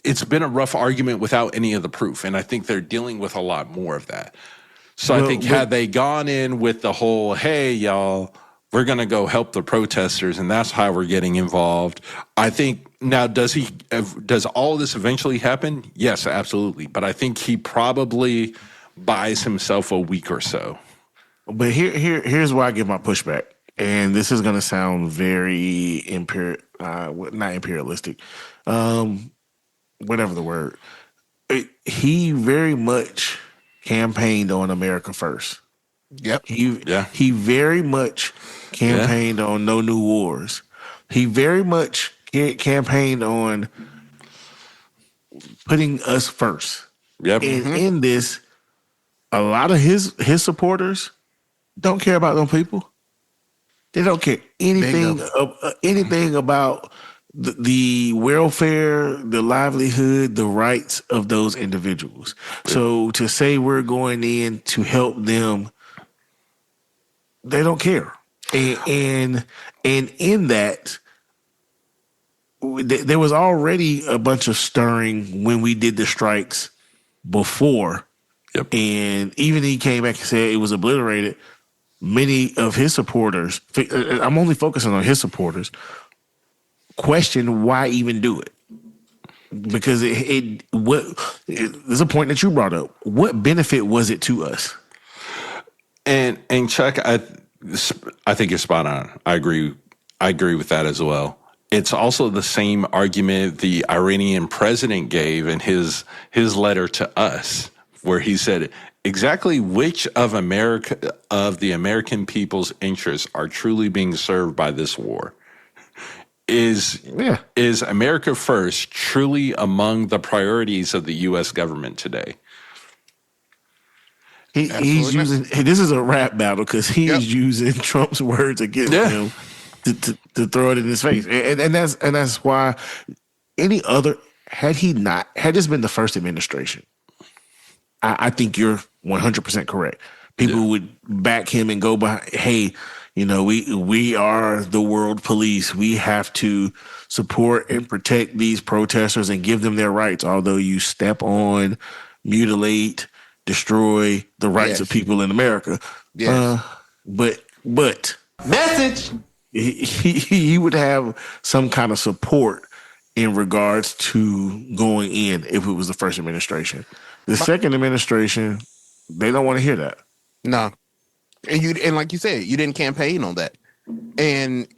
It's been a rough argument without any of the proof, and I think they're dealing with a lot more of that. So I think had they gone in with the whole, hey, y'all, we're going to go help the protesters, and that's how we're getting involved. I think now, does all of this eventually happen? Yes, absolutely. But I think he probably buys himself a week or so. But here's why I give my pushback. And this is going to sound very not imperialistic, whatever the word. He very much campaigned on America first. Yep. He very much campaigned on no new wars. He very much campaigned on putting us first. Yep. And in this, a lot of his supporters don't care about them people. They don't care anything about the welfare, the livelihood, the rights of those individuals. So to say we're going in to help them, they don't care. And in that, there was already a bunch of stirring when we did the strikes before. Yep. And even he came back and said it was obliterated. Many of his supporters, I'm only focusing on his supporters, question why even do it. Because there's a point that you brought up. What benefit was it to us? And Chuck, I think you're spot on. I agree with that as well. It's also the same argument the Iranian president gave in his letter to us, where he said exactly which of the American people's interests are truly being served by this war. Is America first truly among the priorities of the U.S. government today? He's using, this is a rap battle because he's using Trump's words against him to throw it in his face, and that's why had this been the first administration, I think you're 100% correct. People would back him and go by, hey, we are the world police. We have to support and protect these protesters and give them their rights. Although you step on, mutilate, destroy the rights of people in America. Yes. But message, he would have some kind of support in regards to going in if it was the first administration. The second administration, they don't want to hear that. No. And like you said, you didn't campaign on that. And,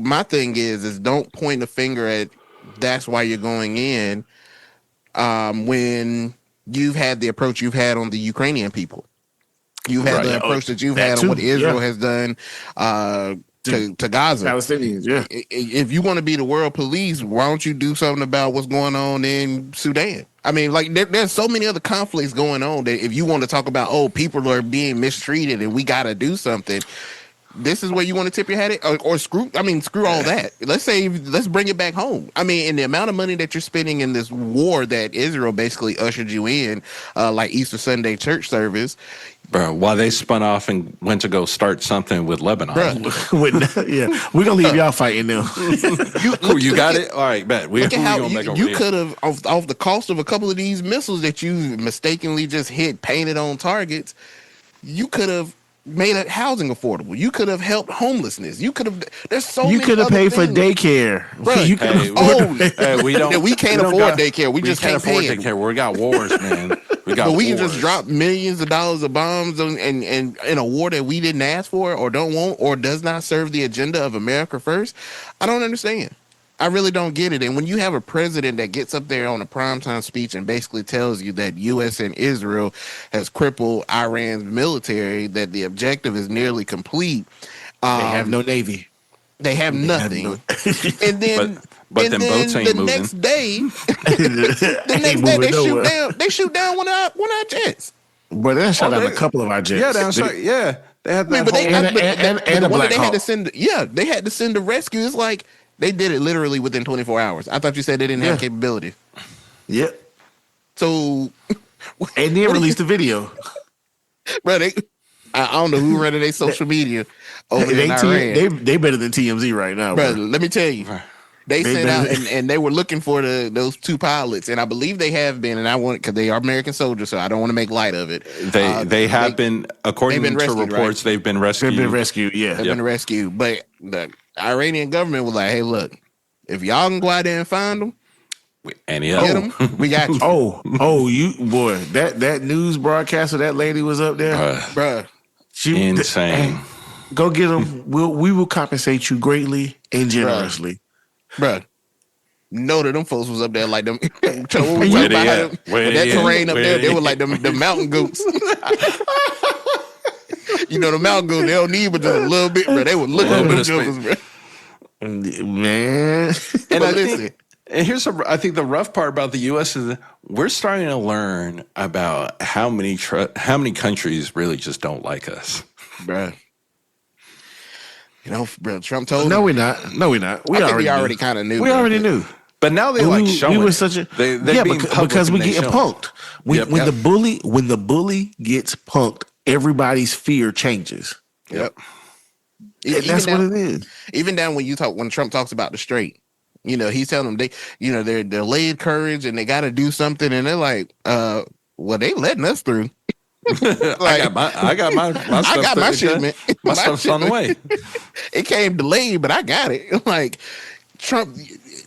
my thing is don't point a finger at that's why you're going in when you've had the approach you've had on the Ukrainian people. You've had the approach that you've had on what Israel has done to Gaza. Palestinians, yeah. If you want to be the world police, why don't you do something about what's going on in Sudan? I mean, like there's so many other conflicts going on that if you want to talk about, people are being mistreated and we got to do something, this is where you want to tip your hat at, or screw all that. Let's bring it back home. I mean, and the amount of money that you're spending in this war that Israel basically ushered you in, like Easter Sunday church service. Bro, while they spun off and went to go start something with Lebanon. We're gonna leave y'all fighting now. You got it? All right, bet. Look at how you could have, off the cost of a couple of these missiles that you mistakenly just painted on targets, you could have made housing affordable. You could have helped homelessness. You could have. There's so many. You could have paid for daycare. Bruh, we can't afford daycare. We just can't afford daycare. We got wars, man. We can just drop millions of dollars of bombs and in a war that we didn't ask for or don't want or does not serve the agenda of America first. I don't understand. I really don't get it. And when you have a president that gets up there on a primetime speech and basically tells you that U.S. and Israel has crippled Iran's military, that the objective is nearly complete. They have no navy. They have nothing. And then, but then boats ain't moving. Next day, they shoot down one of our jets. But they shot down a couple of our jets. Yeah, they had that and a Black Hawk. They had to send a rescue. It's like they did it literally within 24 hours. I thought you said they didn't have capability. Yep. So, and they released the video. Bro, I don't know who running their social media over in Iran. They better than TMZ right now, bro. Let me tell you. They sent out and they were looking for those two pilots, and I believe they have been. And because they are American soldiers, so I don't want to make light of it. They have been, according to reports, right? They've been rescued. They've been rescued, yeah. They've been rescued, but the Iranian government was like, "Hey, look, if y'all can go out there and find them, get them, we got you." You boy, that news broadcaster, that lady was up there, bro. She insane. Go get them. We will compensate you greatly and generously. Bruh, know that them folks was up there like them. That terrain up there, they were like the mountain goats. You know, the mountain goats, they don't need but just a little bit, bro. They would look A little over bit the of jumpers, bro. Man. And But listen. I think the rough part about the U.S. is that we're starting to learn about how many countries really just don't like us. Bro. You know, bro, Trump told No, him. we're not. No, we're not. I think we already kind of knew. We bro. already knew. But now they like showing. We were it. such a They being because we getting punked. When the bully gets punked, everybody's fear changes. Yep. And that's what it is. Even down when Trump talks about the straight, you know, he's telling them they're laid courage and they got to do something, and they're like, well, they letting us through. I got my stuff. I got my shipment. My stuff's on the way. It came delayed, but I got it. Like Trump,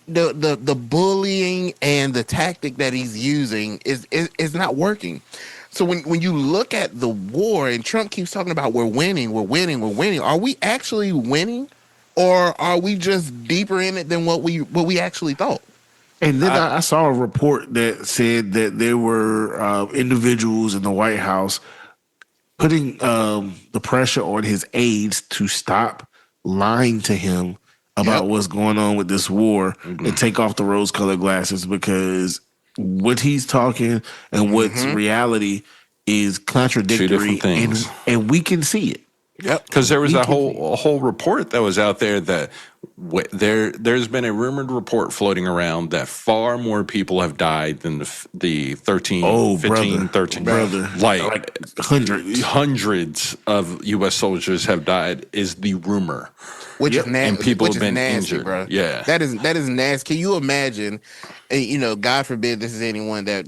the bullying and the tactic that he's using is not working. So when you look at the war and Trump keeps talking about we're winning, are we actually winning, or are we just deeper in it than what we actually thought? And then I saw a report that said that there were individuals in the White House putting the pressure on his aides to stop lying to him about what's going on with this war and take off the rose-colored glasses, because what he's talking and what's reality is contradictory, and we can see it. Yep. Because there was a whole report that was out there that there's been a rumored report floating around that far more people have died than the 13. Brother. Like hundreds of U.S. soldiers have died is the rumor. Which is nasty. And people have been nasty, injured. Bro. Yeah. That is nasty. Can you imagine? And, you know, God forbid this is anyone that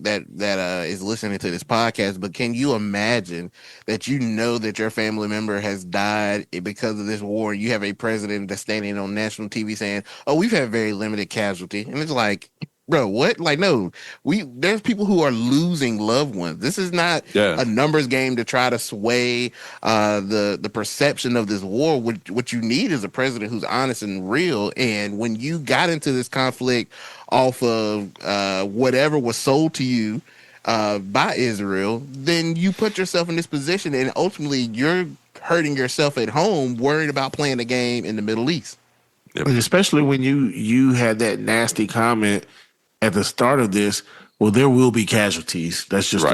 is listening to this podcast, but can you imagine that you know that your family member has died because of this war? You have a president that's standing on national TV saying, "Oh, we've had very limited casualty," and it's like, bro, what? Like, no, there's people who are losing loved ones. This is not a numbers game to try to sway the perception of this war. What you need is a president who's honest and real. And when you got into this conflict off of whatever was sold to you by Israel, then you put yourself in this position, and ultimately you're hurting yourself at home, worried about playing a game in the Middle East. Yep. And especially when you had that nasty comment at the start of this, well, there will be casualties. That's just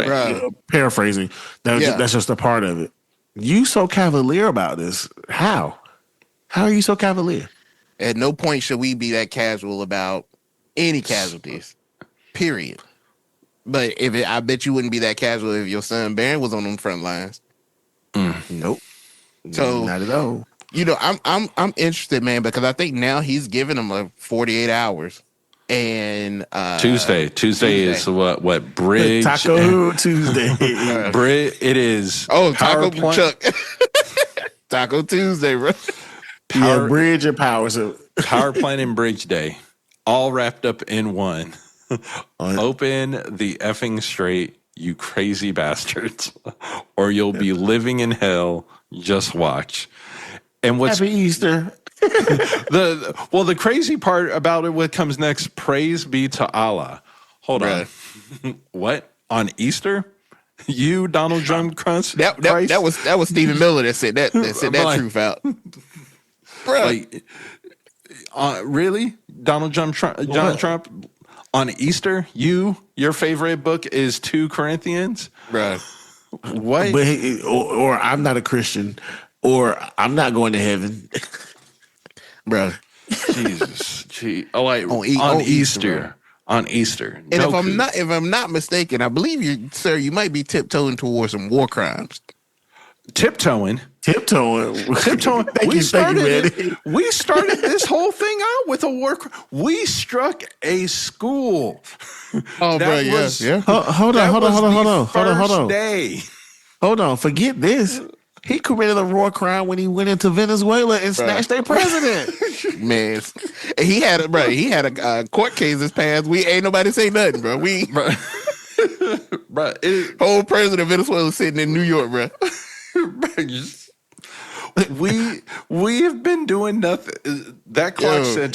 paraphrasing. That's just a part of it. You so cavalier about this. How? How are you so cavalier? At no point should we be that casual about any casualties, period. But I bet you wouldn't be that casual if your son Barron was on them front lines. Nope. So not at all. You know, I'm interested, man, because I think now he's giving them like 48 hours. And Tuesday is what bridge Taco Tuesday. It is Taco Chuck. Taco Tuesday, bro. Bridge and power. So power plant and bridge day, all wrapped up in one. Open the effing straight, you crazy bastards, or you'll be living in hell. Just watch. And what's Happy Easter. The crazy part about it, what comes next, praise be to Allah. Hold on. What? On Easter? You, Donald Trump Christ? That was Stephen Miller that said that truth out. Bro. Really? Donald Trump on Easter? Your favorite book is 2 Corinthians? Bro. What? But or I'm not a Christian, or I'm not going to heaven. Bro. Jesus. On Easter. On Easter. And if I'm not mistaken, I believe you might be tiptoeing towards some war crimes. Tiptoeing. We started this whole thing out with a war crime. We struck a school. Oh, bro, yeah. Hold on. Day. Hold on. Forget this. He committed a war crime when he went into Venezuela and snatched their president. Man, he had a court case this past. We ain't nobody say nothing, bro. Whole president of Venezuela sitting in New York, bro. we have been doing nothing. That clock said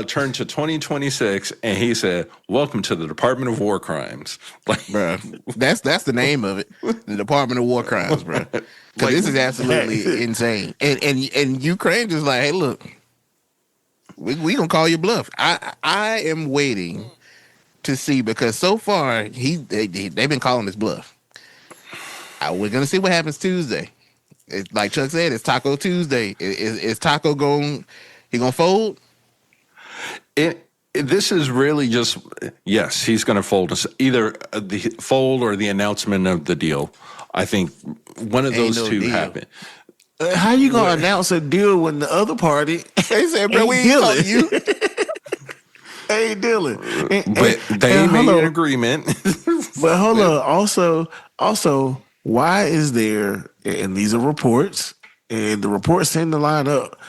turn to 2026, and he said, "Welcome to the Department of War Crimes." Like, bro, that's the name of it, the Department of War Crimes, bro. Because this is absolutely insane. And Ukraine just like, hey, look, we gonna call you bluff. I am waiting to see, because so far they've been calling this bluff. We're gonna see what happens Tuesday. It's, like Chuck said, it's Taco Tuesday. Is Taco gonna fold? This is really just, yes, he's going to fold us, either the fold or the announcement of the deal. I think one of those two happen. How you gonna announce a deal when the other party? They said, bro, we ain't talking to you. Ain't dealing. But they made an agreement. But hold on. Also, why is there, and these are reports, and the reports tend to line up,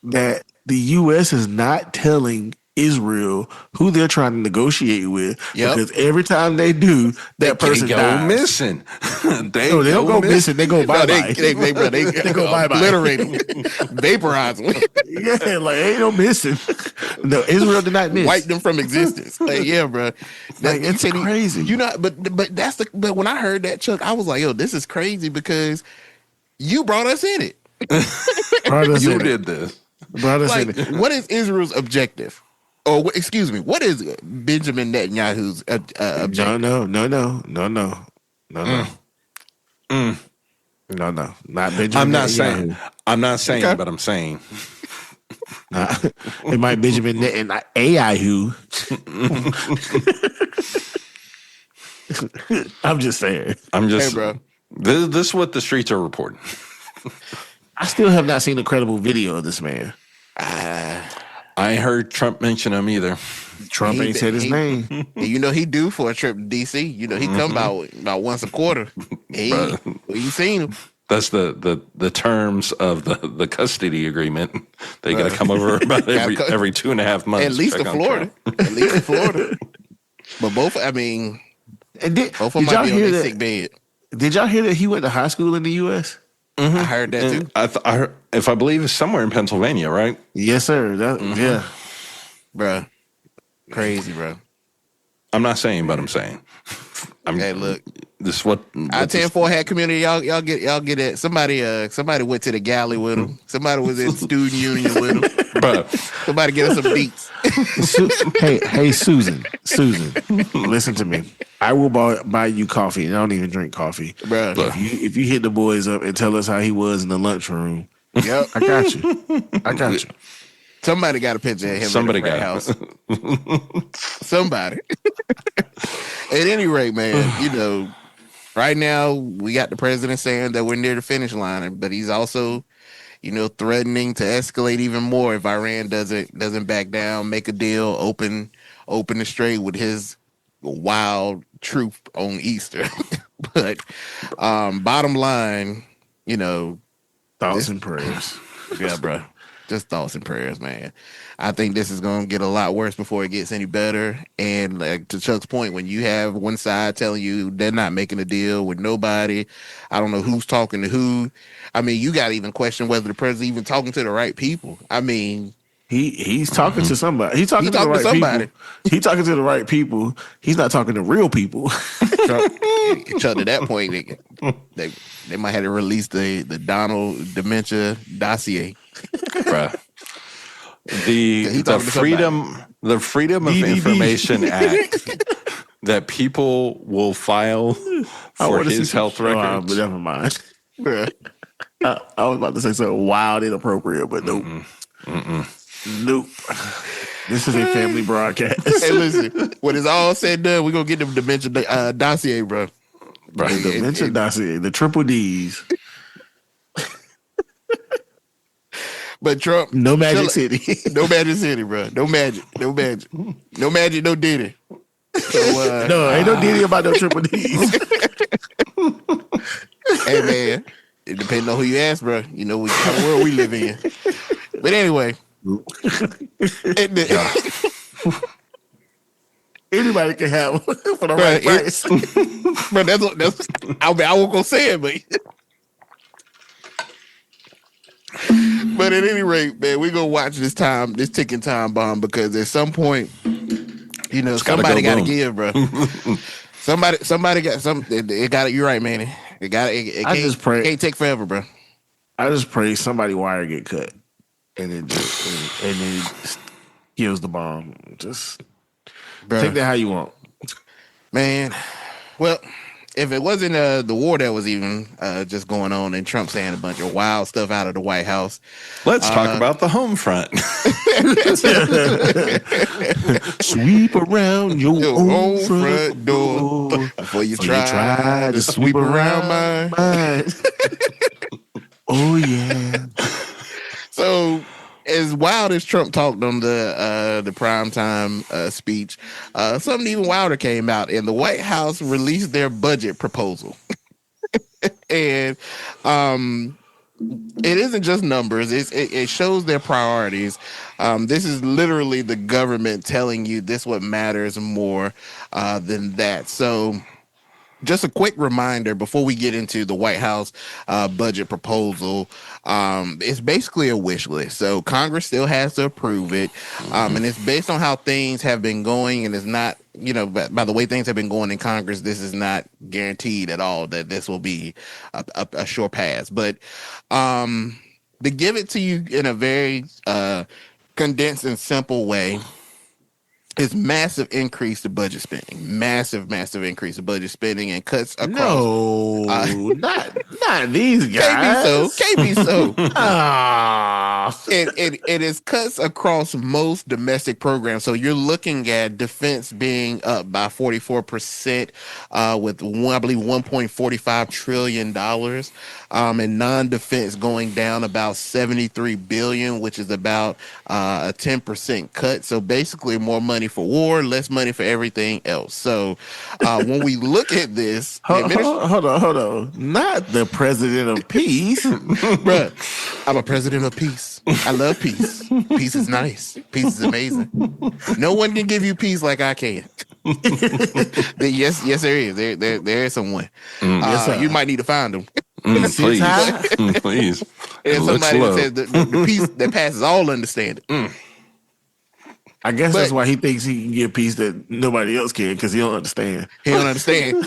that the U.S. is not telling Israel who they're trying to negotiate with, because every time they do, that person go dies. Missing. They don't go missing. They go bye bye. They go bye bye. Obliterate them, vaporize them. Yeah, like ain't no missing. No, Israel did not miss. Wipe them from existence. Like, yeah, bro. Like, it's crazy. You know, but but when I heard that, Chuck, I was like, yo, this is crazy, because you brought us in it. You did this. Brought us in it. What is Israel's objective? Or excuse me, what is Benjamin Netanyahu's objective? No. No, not Benjamin. I'm not saying, okay. But I'm saying. It might Benjamin Netanyahu. I'm just saying. Hey, bro. This is what the streets are reporting. I still have not seen a credible video of this man. I ain't heard Trump mention him either. Trump ain't said his name. You know he due for a trip to D.C. You know he come about once a quarter. Hey, you seen him? That's the terms of the custody agreement. They got to come over about every 2.5 months. At least in Florida. At least in Florida. But both, I mean, both of them might be on their sick bed. Did y'all hear that he went to high school in the U.S.? Mm-hmm. I heard that too. I heard, if I believe, it's somewhere in Pennsylvania, right? Yes, sir. Yeah, bro, crazy, bro. I'm not saying, but I'm saying. Hey, look, this is what our 10-4 hat community. Y'all get it. Somebody went to the galley with him. Somebody was in student union with him. Bro. Somebody get us some beats. Hey, Susan, listen to me. I will buy you coffee, and I don't even drink coffee, bro. If you hit the boys up and tell us how he was in the lunchroom, yep, I got you. Somebody got a picture of him. Somebody in the got house. Somebody. At any rate, man, you know, right now we got the president saying that we're near the finish line, but he's also, you know, threatening to escalate even more if Iran doesn't back down, make a deal, open the strait with his wild truth on Easter. But bottom line, you know, thoughts and prayers. Yeah, bro. Just thoughts and prayers, man. I think this is going to get a lot worse before it gets any better. And like to Chuck's point, when you have one side telling you they're not making a deal with nobody, I don't know who's talking to who. I mean, you got to even question whether the president's even talking to the right people. I mean, he's talking to somebody. He's talking to the right people. He's talking to the right people. He's not talking to real people. Chuck, to that point, they might have to release the Donald dementia dossier. Bruh. The Freedom of Information Act that people will file for his health records. But never mind. I was about to say something wild, inappropriate, but nope. Nope. This is a family broadcast. Hey, listen. When it's all said and done, we're gonna get the dementia dossier, bro. The dementia dossier, the triple D's. But Trump, no Magic City, no Magic City, bro. No magic, no Diddy. So, no, ain't no Diddy about no triple D's. Hey man, it depends on who you ask, bro. You know what kind of world we live in. But anyway, anybody can have for the right price. But that's I won't go say it, but. But at any rate, man, we're gonna watch this ticking time bomb, because at some point, somebody got to give, bro. somebody got some. It got it. You're right, Manny. It got it. It can't take forever, bro. I just pray somebody wire get cut, and it kills the bomb. Just take that how you want, man. Well, if it wasn't the war that was even just going on, and Trump saying a bunch of wild stuff out of the White House, let's talk about the home front. Sweep around your own front door before you try to sweep around mine. Oh yeah. So, as wild as Trump talked on the primetime speech, something even wilder came out, and the White House released their budget proposal. And it isn't just numbers; it shows their priorities. This is literally the government telling you this what matters more than that. So, just a quick reminder before we get into the White House budget proposal. It's basically a wish list. So Congress still has to approve it. And it's based on how things have been going. And it's not, by the way things have been going in Congress, this is not guaranteed at all that this will be a sure pass. But to give it to you in a very condensed and simple way, it's massive increase to budget spending, massive increase to budget spending, and cuts across. No, not these guys. Can't be so. It is cuts across most domestic programs. So you're looking at defense being up by 44%, with I believe $1.45 trillion, and non-defense going down about $73 billion, which is about a 10% cut. So basically, more money for war, less money for everything else. So when we look at this, hold on, not the president of peace. Bruh, I'm a president of peace. I love peace. Peace is nice. Peace is amazing. No one can give you peace like I can. Yes, there is. There is someone. Yes, you might need to find them. Please. Please. There's somebody that says the peace that passes all understanding. I guess that's why he thinks he can get peace that nobody else can, because he don't understand. He don't understand.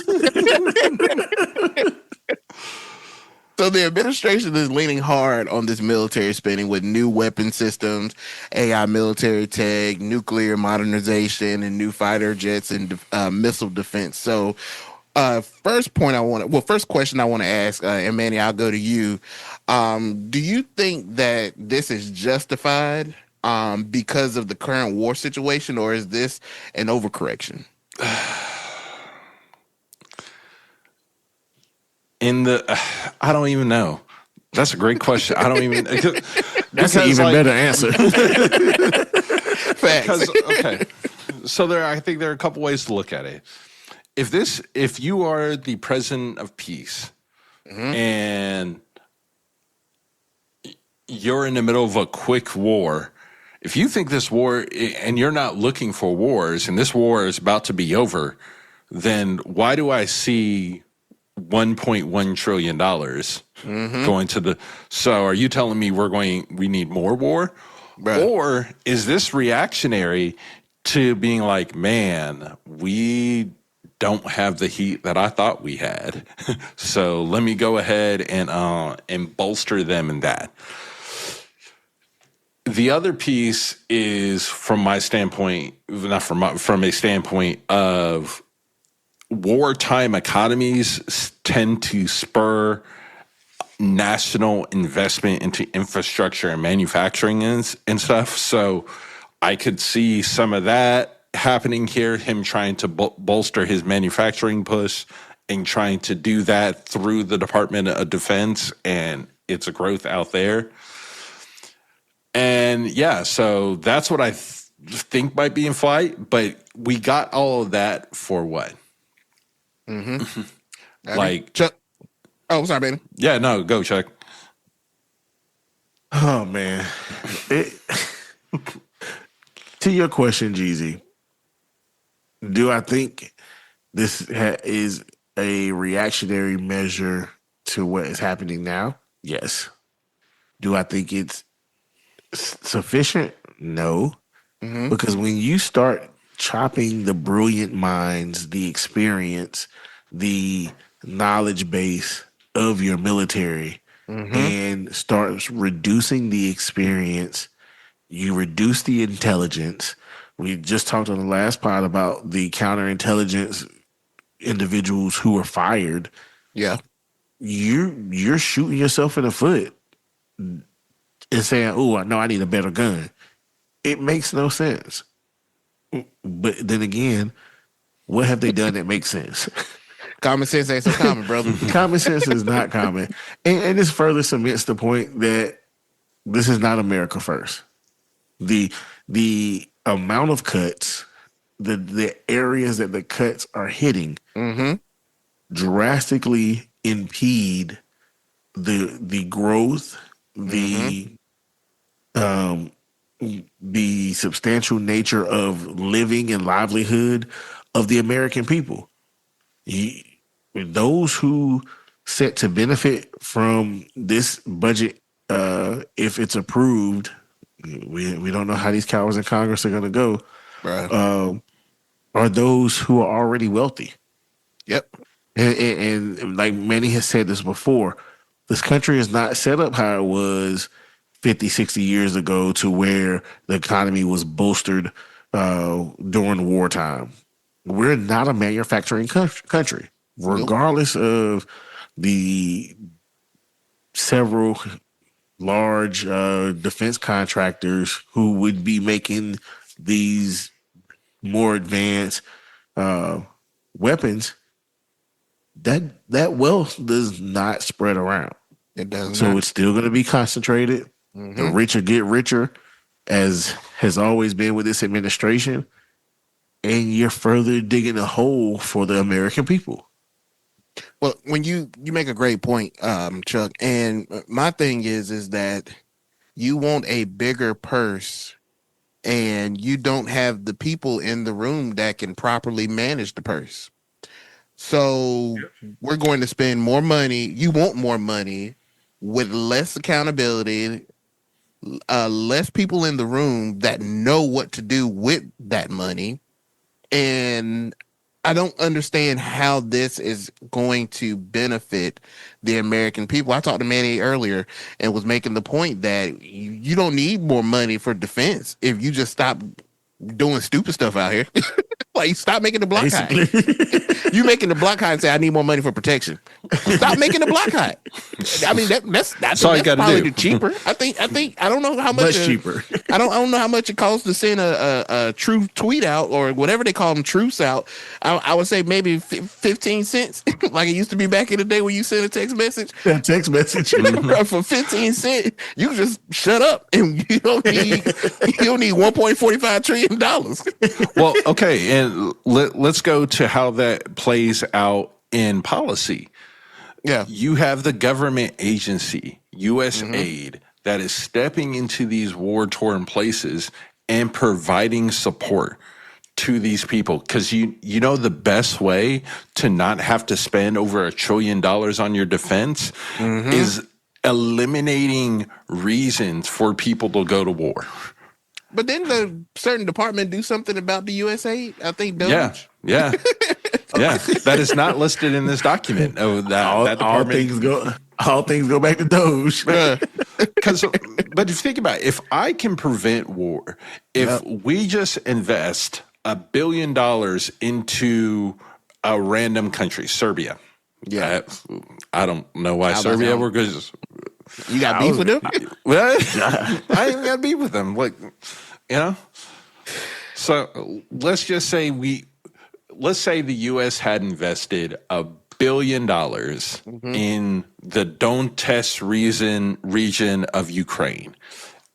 So the administration is leaning hard on this military spending with new weapon systems, AI military tech, nuclear modernization, and new fighter jets and missile defense. So first question I want to ask, and Manny, I'll go to you. Do you think that this is justified because of the current war situation, or is this an overcorrection? I don't even know. That's a great question. I don't even. That's an even better answer. Facts. Okay. So I think there are a couple ways to look at it. If you are the president of peace, and you're in the middle of a quick war, if you think this war, and you're not looking for wars, and this war is about to be over, then why do I see $1.1 trillion going to the... So are you telling me we need more war? Right. Or is this reactionary to being like, man, we don't have the heat that I thought we had. So let me go ahead and bolster them in that. The other piece is from a standpoint of wartime economies tend to spur national investment into infrastructure and manufacturing and stuff. So I could see some of that happening here, him trying to bolster his manufacturing push and trying to do that through the Department of Defense, and it's a growth out there. And yeah, so that's what I think might be in flight, but we got all of that for what? Like Chuck. Oh, sorry, baby. Yeah, no, go Chuck. Oh man. To your question, Jeezy, do I think this is a reactionary measure to what is happening now? Yes. Do I think it's Sufficient? No. Because when you start chopping the brilliant minds, the experience, the knowledge base of your military, and start reducing the experience, you reduce the intelligence. We just talked on the last pod about the counterintelligence individuals who were fired. Yeah. You're shooting yourself in the foot and saying, "Oh, no, I need a better gun." It makes no sense. But then again, what have they done that makes sense? Common sense ain't so common, brother. Common sense is not common. And this further cements the point that this is not America first. The amount of cuts, the areas that the cuts are hitting drastically impede the growth, the substantial nature of living and livelihood of the American people. Those who set to benefit from this budget, if it's approved, we don't know how these cowards in Congress are going to go, are those who are already wealthy. Yep. And like Manny has said this before, this country is not set up how it was 50, 60 years ago to where the economy was bolstered during wartime. We're not a manufacturing country, regardless of the several large defense contractors who would be making these more advanced weapons. That wealth does not spread around. It does So not. it's still going to be concentrated. The richer get richer, as has always been with this administration. And you're further digging a hole for the American people. Well, when you make a great point, Chuck, and my thing is that you want a bigger purse and you don't have the people in the room that can properly manage the purse. So we're going to spend more money. You want more money with less accountability, less people in the room that know what to do with that money. And I don't understand how this is going to benefit the American people. I talked to Manny earlier and was making the point that you don't need more money for defense if you just stop doing stupid stuff out here. Like, stop making the block high. You making the block high and say, I need more money for protection. Stop making the block high. I mean, that's all you gotta probably do. the cheaper. I think I don't know how much cheaper. I don't know how much it costs to send a true tweet out or whatever they call them, truths out. I would say maybe 15 cents, like it used to be back in the day when you send a text message. That text message. For 15 cents, you can just shut up and you don't need $1.45 trillion. Well, okay, and let's go to how that plays out in policy. Yeah. You have the government agency, USAID, that is stepping into these war-torn places and providing support to these people. Because you know the best way to not have to spend over $1 trillion on your defense is eliminating reasons for people to go to war. But then the certain department do something about the USAID. I think Doge. Yeah. That is not listed in this document. Oh, that department. All things go back to Doge. But if you think about it, if I can prevent war, if we just invest $1 billion into a random country, Serbia. Yeah. I don't know why Serbia were good. You got beef with them? Well, I ain't got beef with them. Like, you know? So let's just say the U.S. had invested $1 billion in the Donetsk region of Ukraine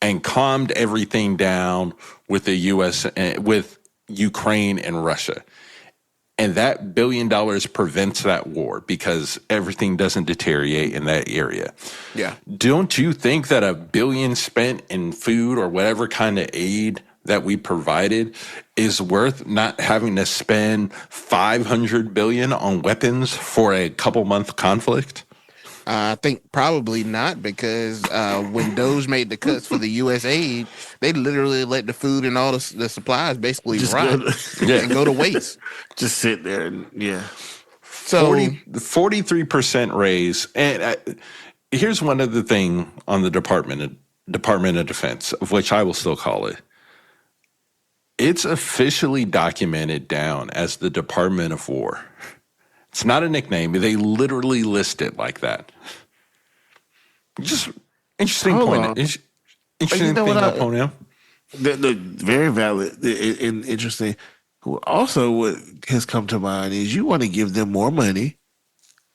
and calmed everything down with the U.S. with Ukraine and Russia. And that $1 billion prevents that war because everything doesn't deteriorate in that area. Yeah. Don't you think that $1 billion spent in food or whatever kind of aid that we provided is worth not having to spend $500 billion on weapons for a couple month conflict? I think probably not, because when Doge made the cuts for the U.S. aid, they literally let the food and all the supplies basically Just rot and go to waste. Just sit there and So 43% raise. And here's one other thing on the Department of Defense, of which I will still call it. It's officially documented down as the Department of War. It's not a nickname. They literally list it like that. Just interesting point. Interesting thing upon him. The very valid and interesting. Also, what has come to mind is you want to give them more money,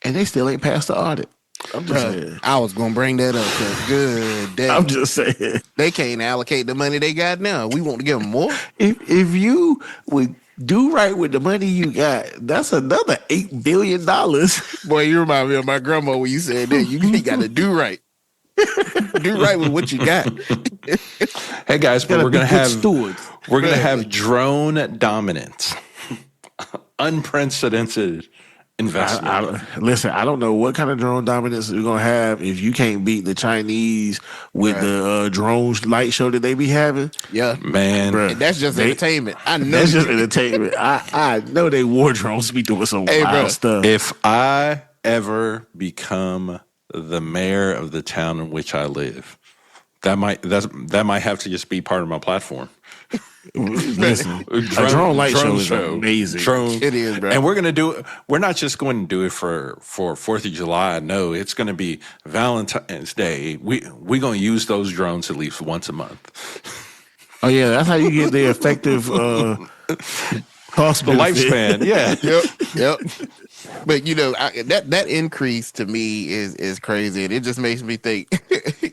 and they still ain't passed the audit. I'm just saying. I was gonna bring that up. 'Cause good day. I'm just saying They can't allocate the money they got now. We want to give them more. if you would do right with the money you got, that's another $8 billion. Boy, you remind me of my grandma when you said that. You got to do right. Do right with what you got. Hey guys, but we're gonna have stewards. We're gonna have drone dominance, unprecedented investment. Listen, I don't know what kind of drone dominance we're gonna have if you can't beat the Chinese with the drone light show that they be having. Yeah, man, and that's just entertainment. I know that's just entertainment. I know they war drones be doing some wild stuff. If I ever become the mayor of the town in which I live, that might have to just be part of my platform. Listen, a drone light show is amazing. It is, bro. And we're going to do it. We're not just going to do it for 4th of July. No, it's going to be Valentine's Day. We're going to use those drones at least once a month. Oh yeah, that's how you get the effective cost lifespan. Yeah. Yep. But that increase to me is crazy, and it just makes me think.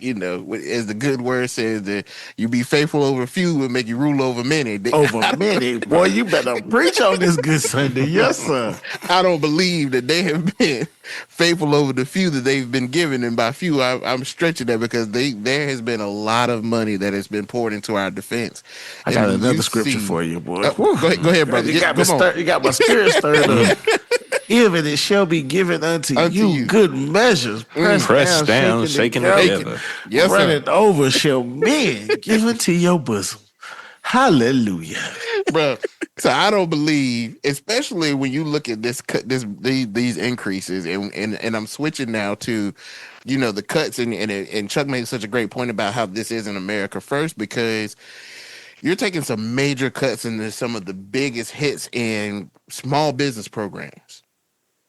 As the good word says, that you be faithful over a few will make you rule over many. Over many, boy, you better preach on this good Sunday, yes sir. I don't believe that they have been faithful over the few that they've been given, and by few, I'm stretching that because there has been a lot of money that has been poured into our defense. I got another scripture for you, boy. Go ahead, brother. You got my spirit stirred up. Even it shall be given unto you good measures, pressed down, shaken together. Yes, running over shall men give unto your bosom. Hallelujah, bro. So I don't believe, especially when you look at these increases, and I'm switching now to, the cuts, and Chuck made such a great point about how this isn't America first, because you're taking some major cuts into some of the biggest hits in small business programs.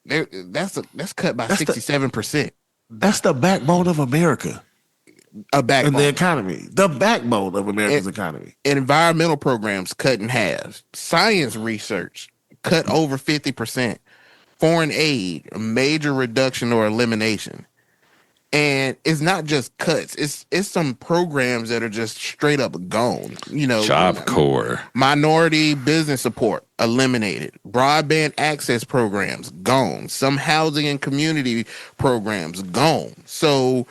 That's cut by 67%. That's the backbone of America. A backbone. And the economy. The backbone of America's economy. Environmental programs cut in half. Science research cut over 50%. Foreign aid, a major reduction or elimination. And it's not just cuts. It's some programs that are just straight up gone. Job Corps. Minority business support eliminated. Broadband access programs gone. Some housing and community programs gone. So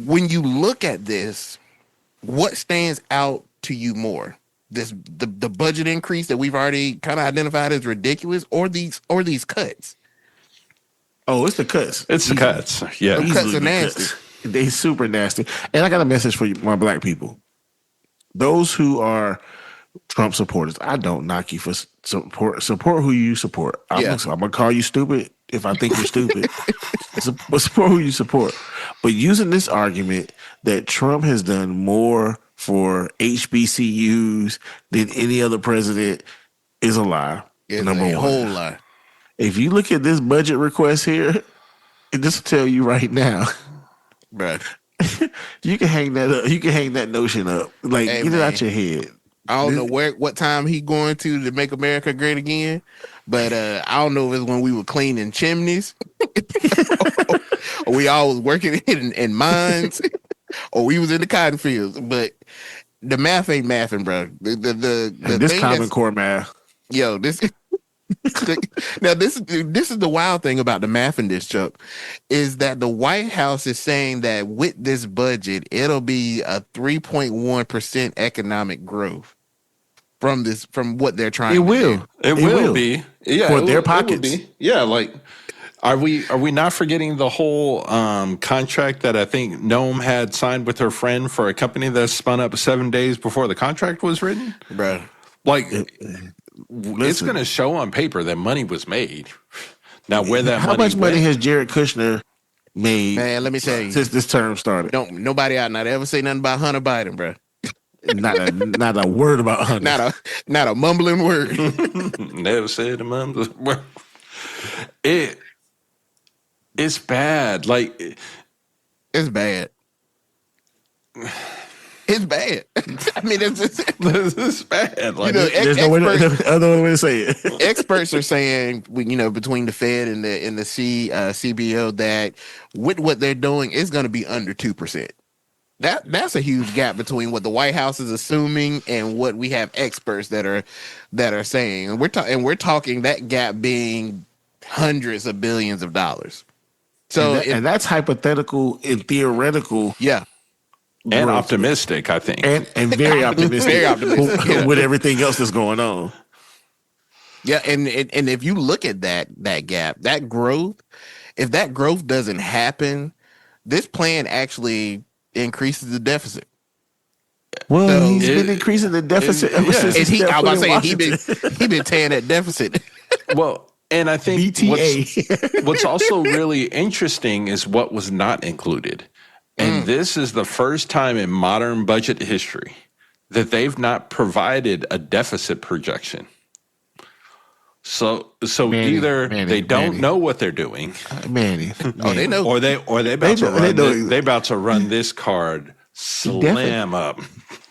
when you look at this, what stands out to you more? The budget increase that we've already kind of identified as ridiculous, or these cuts? Oh, it's the cuts. It's the cuts. Yeah. The cuts are nasty. They super nasty. And I got a message for you, my black people. Those who are Trump supporters, I don't knock you for support. Support who you support. I'm going to call you stupid if I think you're stupid. But support who you support. But using this argument that Trump has done more for HBCUs than any other president is a lie. It's a whole lie. If you look at this budget request here, it just tell you right now, right? You can hang that up. You can hang that notion up. Like, get it out your head. I don't know what time he going to make America great again, but I don't know if it's when we were cleaning chimneys, or we all was working in mines, or we was in the cotton fields. But the math ain't mathing, bro. This Common Core math. Yo, this. Now this is the wild thing about the math in this, Chuck, is that the White House is saying that with this budget, it'll be a 3.1% economic growth from what they're trying. It will. It will be. Yeah, for their pockets. Yeah, like Are we not forgetting the whole contract that I think Noem had signed with her friend for a company that spun up 7 days before the contract was written? Bro. Like, it's going to show on paper that money was made. Now, where that How money much money went, has Jared Kushner made, Man, let me tell you, since this term started? nobody out now ever say nothing about Hunter Biden, bro. Not a word about Hunter. Not a mumbling word. never said a month. It's bad. Like, It's bad. It's bad. I mean, it's bad. Like, There's no other way to say it. experts are saying, between the Fed and the CBO, that with what they're doing, it's going to be under 2%. That's a huge gap between what the White House is assuming and what we have experts that are saying. And we're talking that gap being hundreds of billions of dollars. So and that's hypothetical and theoretical. Yeah. And optimistic, I think. And very optimistic. Very optimistic. With everything else that's going on. Yeah, and if you look at that gap, that growth, if that growth doesn't happen, this plan actually increases the deficit. Well, So he's been increasing the deficit ever since I was saying he Washington. been tearing that deficit. Well, and I think BTA. what's also really interesting is what was not included. And this is the first time in modern budget history that they've not provided a deficit projection. So Manny, either they don't know what they're doing, Manny. They know, or they about to run this card slam up.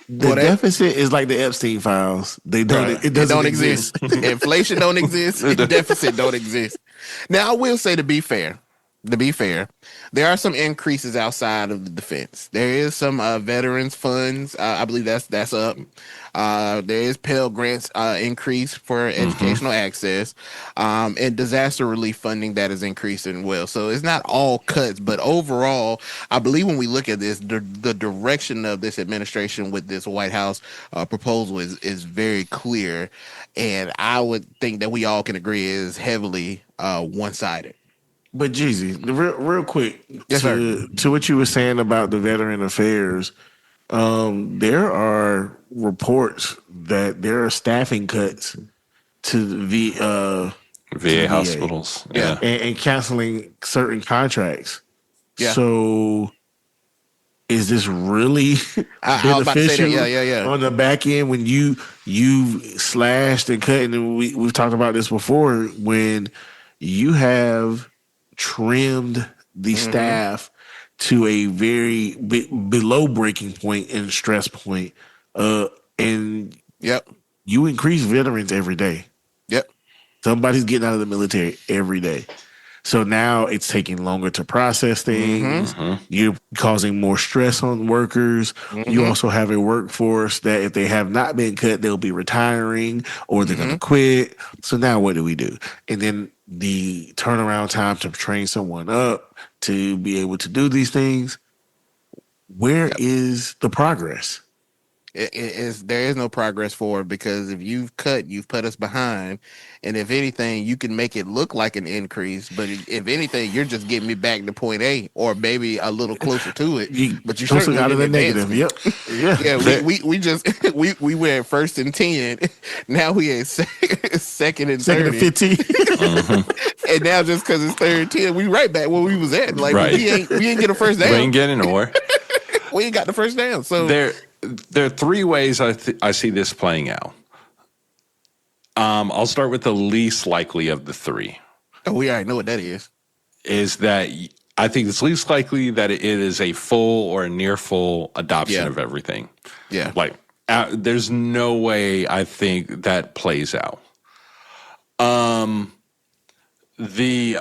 The deficit is like the Epstein files. It doesn't exist. Inflation don't exist. Deficit don't exist. Now, I will say, to be fair, there are some increases outside of the defense. There is some veterans funds. I believe that's up. There is Pell Grants increase for educational access, and disaster relief funding that is increasing well. So it's not all cuts, but overall, I believe when we look at this, the direction of this administration with this White House proposal is very clear, and I would think that we all can agree is heavily one-sided. But Jeezy, real quick, Yes, to what you were saying about the veteran affairs, there are reports that there are staffing cuts to the VA hospitals, and canceling certain contracts. Yeah. So, is this really I was about to say beneficial? that. Yeah. On the back end, when you slashed and cut, and we've talked about this before, when you have trimmed the staff to a very below breaking point and stress point, and you increase veterans every day. Yep. Somebody's getting out of the military every day. So now it's taking longer to process things. You're causing more stress on workers. You also have a workforce that if they have not been cut, they'll be retiring or they're going to quit. So now what do we do? And then the turnaround time to train someone up to be able to do these things. Where is the progress? There is no progress forward, because if you've put us behind, and if anything, you can make it look like an increase, but if anything, you're just getting me back to point A, or maybe a little closer to it. But you certainly out of the negative. We just we went first and 10. Now we at second and 30. 15. And now just because it's third and 10, we right back where we was at. Like we ain't get a first down. We ain't getting nowhere. We ain't got the first down. So there are three ways I see this playing out. I'll start with the least likely of the three. Oh, we already know what that is. Is that I think it's least likely that it is a full or a near full adoption of everything. Yeah. Like, there's no way I think that plays out. The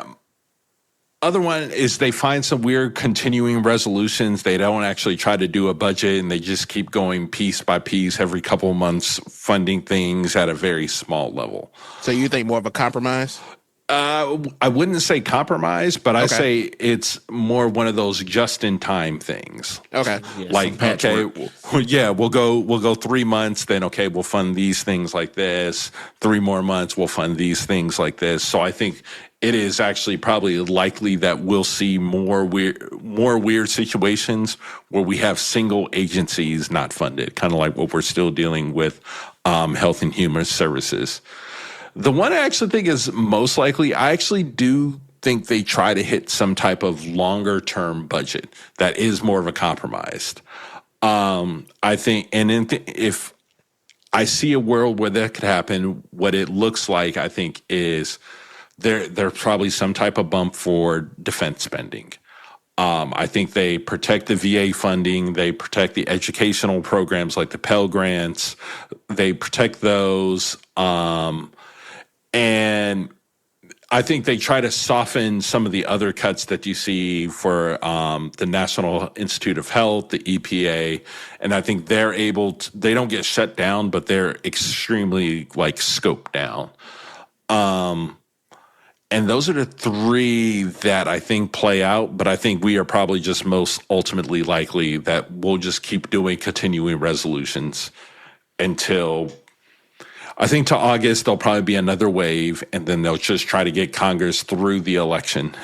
other one is they find some weird continuing resolutions. They don't actually try to do a budget, and they just keep going piece by piece every couple of months, funding things at a very small level. So you think more of a compromise? I wouldn't say compromise, but I Okay. say it's more one of those just-in-time things. Okay. Yeah, Like, some patchwork. yeah, we'll go 3 months, then okay, we'll fund these things like this. 3 more months, we'll fund these things like this. So I think it is actually probably likely that we'll see more weird situations where we have single agencies not funded, kind of like what we're still dealing with Health and Human Services. The one I actually think is most likely, I actually do think they try to hit some type of longer term budget that is more of a compromise. I think, and if I see a world where that could happen, what it looks like, I think, is there's probably some type of bump for defense spending. I think they protect the VA funding. They protect the educational programs like the Pell Grants. They protect those. And I think they try to soften some of the other cuts that you see for the National Institute of Health, the EPA, and I think they're able to, they don't get shut down, but they're extremely like scoped down. And those are the three that I think play out, but I think we are probably just most ultimately likely that we'll just keep doing continuing resolutions until I think to August, there'll probably be another wave, and then they'll just try to get Congress through the election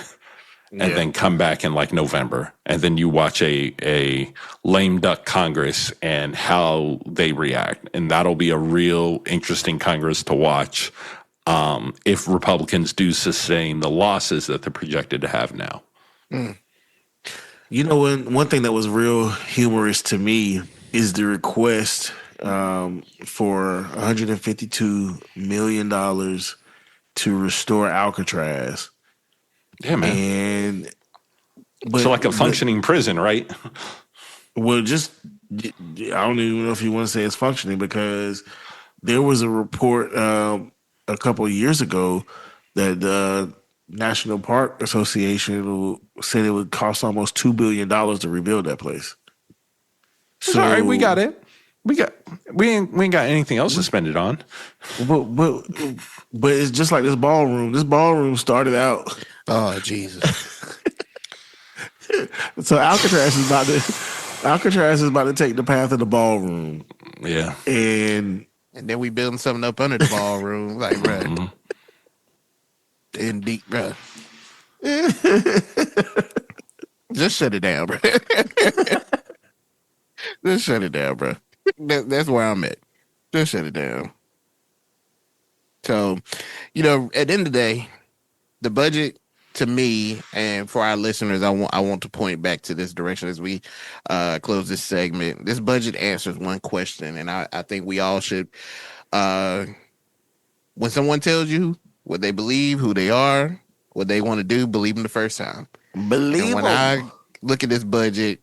and then come back in like November. And then you watch a lame duck Congress and how they react. And that'll be a real interesting Congress to watch if Republicans do sustain the losses that they're projected to have now. You know, one thing that was real humorous to me is the request for $152 million to restore Alcatraz. Yeah, man. And So like a functioning prison, right? well, just I don't even know if you want to say it's functioning, because there was a report a couple of years ago that the National Park Association said it would cost almost $2 billion to rebuild that place. It's all right, we got it. We ain't got anything else to spend it on. But it's just like this ballroom. This ballroom started out. Oh, Jesus. So Alcatraz is about to take the path of the ballroom. Yeah. And then we building something up under the ballroom. Like, bruh. In deep, bruh. Just shut it down, bruh. Just shut it down, bruh. That's where I'm at. Just shut it down. So, you know, at the end of the day, the budget, to me, and for our listeners, I want to point back to this direction as we close this segment. This budget answers one question, and I think we all should. When someone tells you what they believe, who they are, what they want to do, believe them the first time. believe And when them. I look at this budget,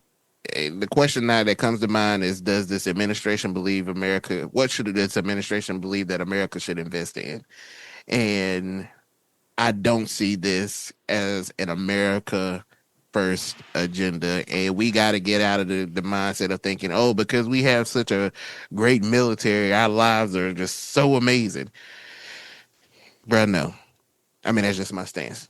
the question now that comes to mind is, does this administration believe America? What should this administration believe that America should invest in? And I don't see this as an America first agenda. And we got to get out of the mindset of thinking, oh, because we have such a great military, our lives are just so amazing. Bruh, no. I mean, that's just my stance.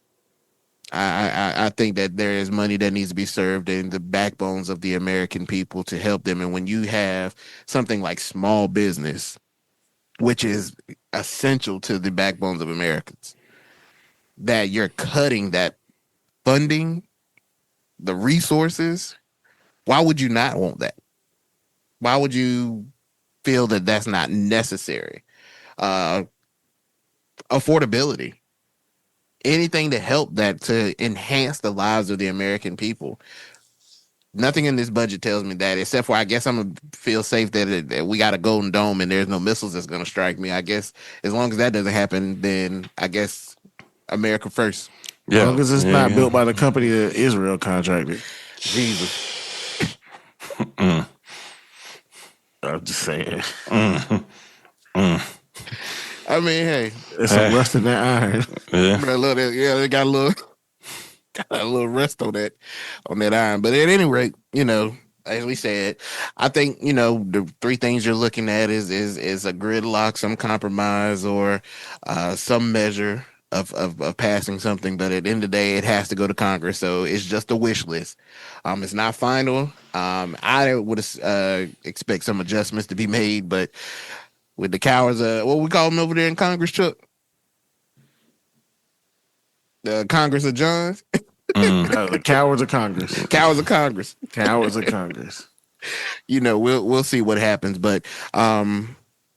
I think that there is money that needs to be served in the backbones of the American people to help them. And when you have something like small business, which is essential to the backbones of Americans, that you're cutting that funding, the resources, why would you not want that? Why would you feel that that's not necessary? Affordability. Anything to help that, to enhance the lives of the American people. Nothing in this budget tells me that, except for I guess I'm going to feel safe that we got a golden dome and there's no missiles that's going to strike me. I guess as long as that doesn't happen, then I guess America first. Yeah. As long as it's not built by the company that Israel contracted. Jesus. I'm just saying. I mean, hey, there's some rust in that iron. Yeah, they got a little rust on that iron. But at any rate, you know, as we said, I think, you know, the three things you're looking at is a gridlock, some compromise, or some measure of passing something, but at the end of the day, it has to go to Congress. So it's just a wish list. It's not final. I would expect some adjustments to be made, but with the cowards, what we call them over there in Congress, Chuck? The Congress of Johns? The cowards of Congress. Cowards of Congress. Cowards of Congress. We'll see what happens, but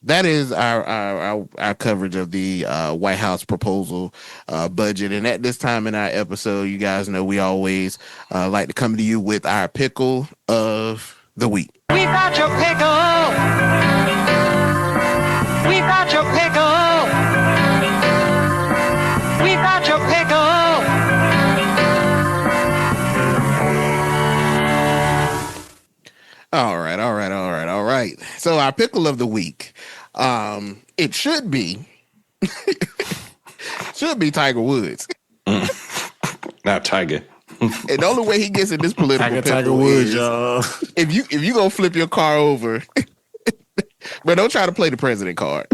that is our coverage of the White House proposal budget. And at this time in our episode, you guys know we always like to come to you with our pickle of the week. We got your pickle. We got your pickle. We got your pickle. All right. So our pickle of the week, it should be Tiger Woods. Not Tiger. And the only way he gets in this political Tiger Woods, y'all. if you gonna flip your car over, but don't try to play the president card.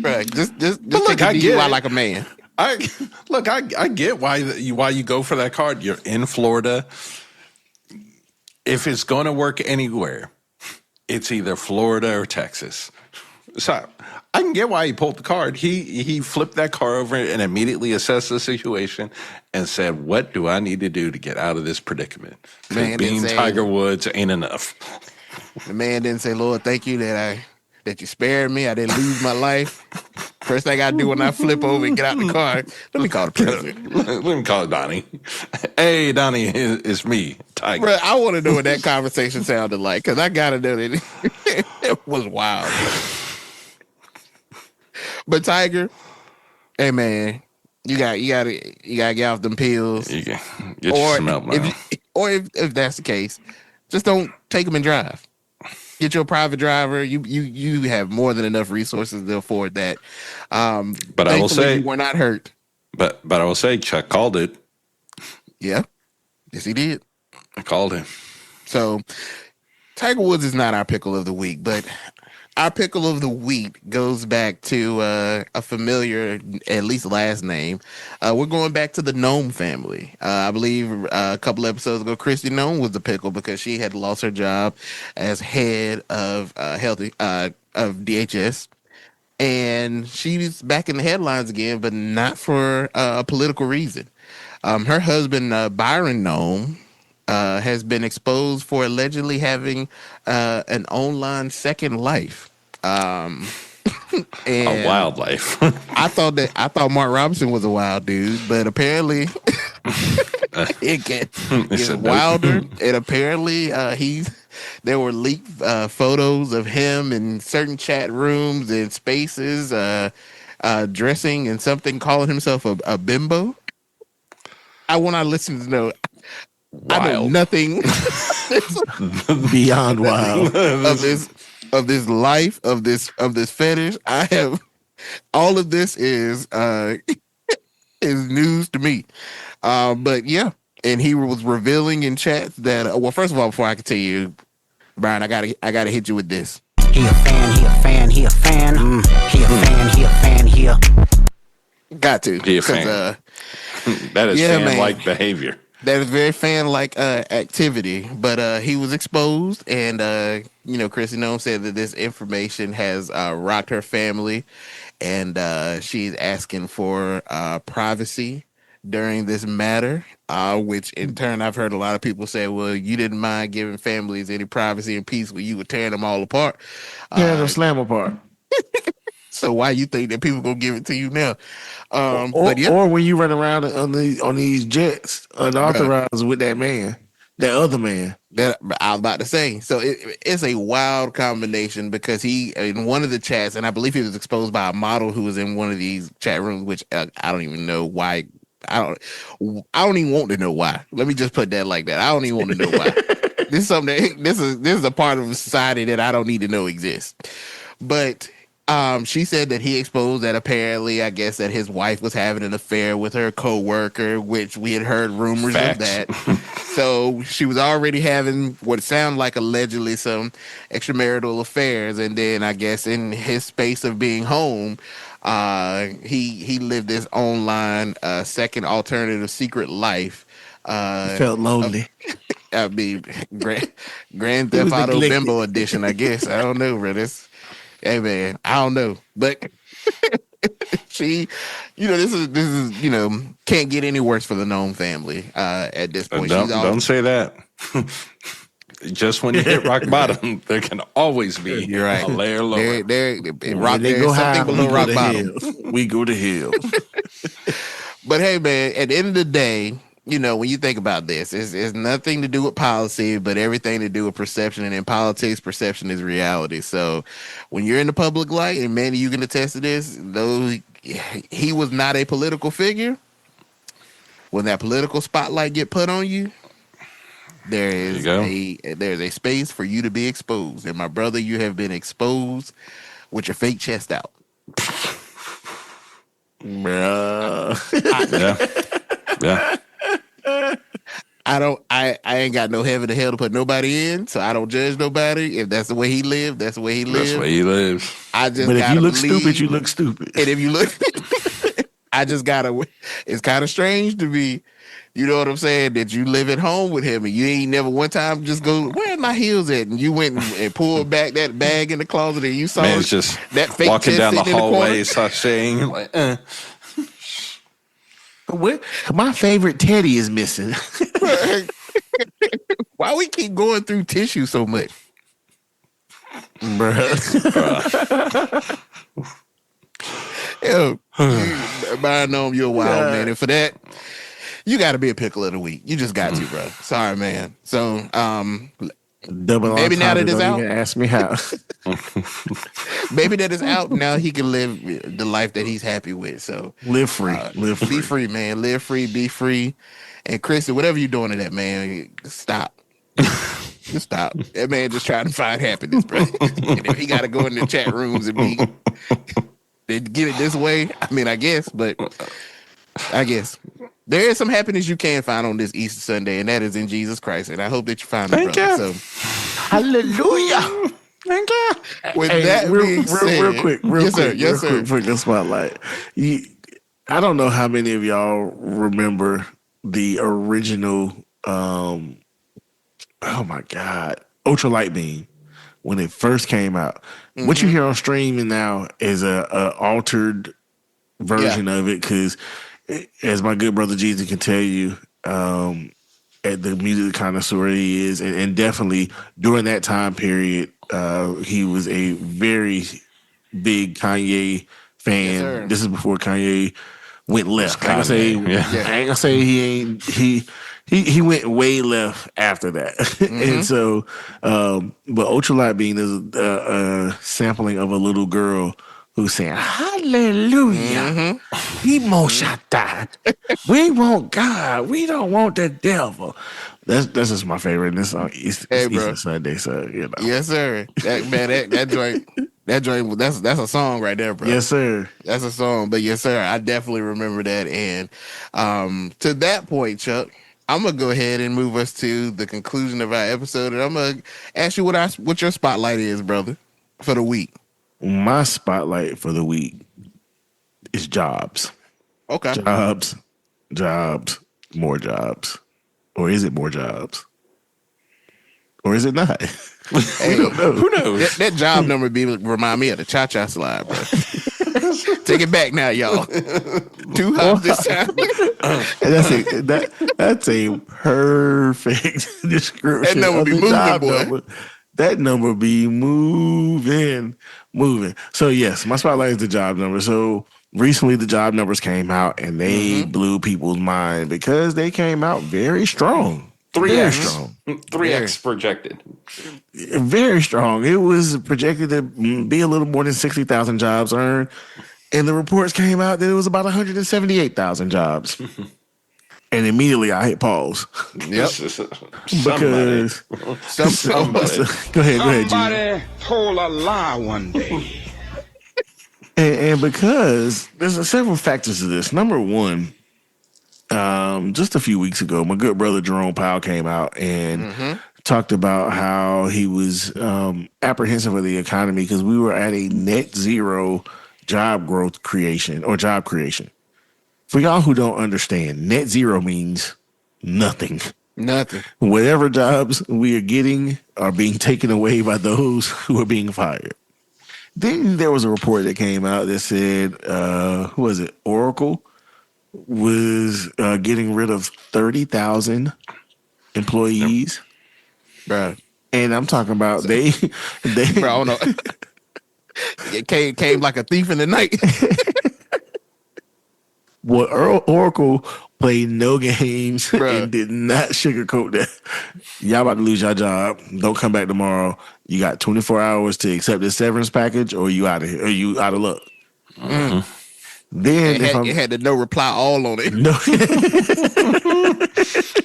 Right, just take a DUI like a man. I get why you go for that card. You're in Florida. If it's going to work anywhere, it's either Florida or Texas. So I can get why he pulled the card. He flipped that car over and immediately assessed the situation and said, "What do I need to do to get out of this predicament? Being Tiger Woods ain't enough." The man didn't say, "Lord, thank you that you spared me. I didn't lose my life. First thing I do when I flip over and get out the car, let me call the president. Let me call Donnie. Hey, Donnie, it's me, Tiger." Bro, I want to know what that conversation sounded like, because I got to know that it was wild. But Tiger, hey man, you gotta get off them pills. You get your smell, man. If that's the case, just don't take them and drive. Get your private driver. You have more than enough resources to afford that. But I will say you were not hurt. But I will say Chuck called it. Yeah, yes he did. I called him. So Tiger Woods is not our pickle of the week, but our pickle of the week goes back to a familiar, at least last name. We're going back to the Noem family. I believe a couple episodes ago, Christy Noem was the pickle because she had lost her job as head of DHS. And she's back in the headlines again, but not for a political reason. Her husband, Byron Noem, has been exposed for allegedly having an online second life. And a wild life. I thought Mark Robinson was a wild dude, but apparently it gets wilder. And apparently there were leaked photos of him in certain chat rooms and spaces dressing in something, calling himself a bimbo. I want our listeners to know. Wild. I know nothing beyond wild of this life, of this fetish. I have all of this is news to me. But yeah, and he was revealing in chats that well, first of all, before I can tell you, Brian, I gotta hit you with this. He a fan. He a fan. He a fan. He a fan. He a fan. He a. Got to. He a fan. That is fan-like behavior. That is very fan-like activity, but he was exposed, and Chrissy Noem said that this information has rocked her family, and she's asking for privacy during this matter, which in turn I've heard a lot of people say, well, you didn't mind giving families any privacy and peace when you were tearing them all apart. They'll slam apart. So why you think that people gonna give it to you now? Or when you run around on these jets unauthorized with that other man. That I was about to say. So it's a wild combination because he in one of the chats, and I believe he was exposed by a model who was in one of these chat rooms, which I don't even know why. I don't even want to know why. Let me just put that like that. I don't even want to know why. This is something. This is a part of society that I don't need to know exists. But she said that he exposed that apparently, I guess, that his wife was having an affair with her coworker, which we had heard rumors of that. So she was already having what sounded like allegedly some extramarital affairs, and then I guess in his space of being home, He lived this online second alternative secret life. Felt lonely. I mean, Grand He Theft was Auto neglected. Bimbo edition, I guess. I don't know, bro. Hey man, I don't know, but she, this is can't get any worse for the Noem family at this point. Don't say that. Just when you hit rock bottom, there can always be You're right. a layer lower. There's Go something high, below we go rock to bottom. hell. We go to hell. But hey, man, at the end of the day, when you think about this, it's nothing to do with policy, but everything to do with perception. And in politics, perception is reality. So when you're in the public light, and Manny, you can attest to this, though he was not a political figure, when that political spotlight get put on you, there's a space for you to be exposed. And my brother, you have been exposed with your fake chest out. Bruh. Yeah. I ain't got no heaven or hell to put nobody in, so I don't judge nobody. If that's the way he lived, that's the way he lives. That's the way he lives. But if you look stupid, you look stupid. And if you look, I just gotta. It's kind of strange to me. You know what I'm saying? That you live at home with him and you ain't never one time just go, where are my heels at? And you went and pulled back that bag in the closet and you saw Man's just that fake walking down the hallway, sashaying. Like, My favorite teddy is missing. Why we keep going through tissue so much? Bruh. Yo, Byron Noem, you're a wild man. And for that, you got to be a pickle of the week. You just got to, bro. Sorry, man. So, maybe now that it's out, even ask me how. maybe that it's out now, he can live the life that he's happy with. So live free, be free, man. Live free, be free. And Chris, whatever you're doing to that man, stop. Just stop. That man just trying to find happiness, bro. And if he got to go in the chat rooms and get it this way, I guess, but I guess. There is some happiness you can find on this Easter Sunday, and that is in Jesus Christ. And I hope that you find it, brother. So, hallelujah. Thank you. With that being said, real quick, yes, sir. For the spotlight. I don't know how many of y'all remember the original, oh my God, ultralight beam when it first came out. Mm-hmm. What you hear on streaming now is a altered version of it because, as my good brother Jesus can tell you, at the music connoisseur he is, and definitely during that time period, he was a very big Kanye fan. Yes, this is before Kanye went left. I ain't gonna say he went way left after that. Mm-hmm. And so, but Ultralight Beam is a sampling of a little girl who's saying, hallelujah. Mm-hmm. We want God. We don't want the devil. That's just my favorite. This song is Easter Sunday, so Yes, sir. That joint, that's a song right there, bro. Yes, sir. That's a song. But yes, sir, I definitely remember that. And to that point, Chuck, I'm gonna go ahead and move us to the conclusion of our episode, and I'm gonna ask you what your spotlight is, brother, for the week. My spotlight for the week is jobs. Okay. Jobs, more jobs. Or is it more jobs? Or is it not? Hey, who knows? That job number remind me of the cha-cha slide, bro. Take it back now, y'all. 2 hops this time. That's a perfect description. That number be moving, boy. Number. That number be moving. So yes, my spotlight is the job number. So recently the job numbers came out and they blew people's mind because they came out very strong. 3x projected. Very strong. It was projected to be a little more than 60,000 jobs earned. And the reports came out that it was about 178,000 jobs. And immediately I hit pause. Yep. Because somebody. Go ahead, Somebody told a lie one day. And because there's several factors to this. Number one, just a few weeks ago, my good brother Jerome Powell came out and talked about how he was apprehensive of the economy because we were at a net zero job growth creation or job creation. For y'all who don't understand, net zero means nothing. Nothing. Whatever jobs we are getting are being taken away by those who are being fired. Then there was a report that came out that said, who was it? Oracle was getting rid of 30,000 employees. Bro. And I'm talking about they Bro, I don't know. It came like a thief in the night. Well, Oracle played no games and did not sugarcoat that. Y'all about to lose your job. Don't come back tomorrow. You got 24 hours to accept this severance package, or you out of here, or you out of luck. Mm. Then it had the no reply all on it. No.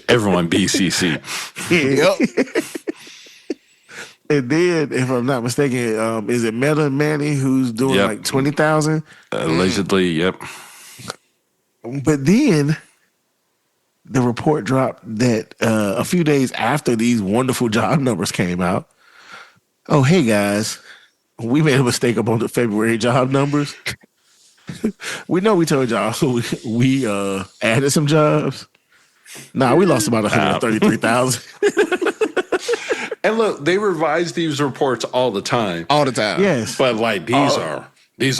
Everyone BCC. Yep. And then, if I'm not mistaken, is it Meta and Manny who's doing like 20,000? Allegedly, yep. But then the report dropped that a few days after these wonderful job numbers came out. Oh, hey guys, we made a mistake up on the February job numbers. We know we told y'all we added some jobs. Nah, we lost about 133,000. And look, they revise these reports all the time. All the time. Yes. But like these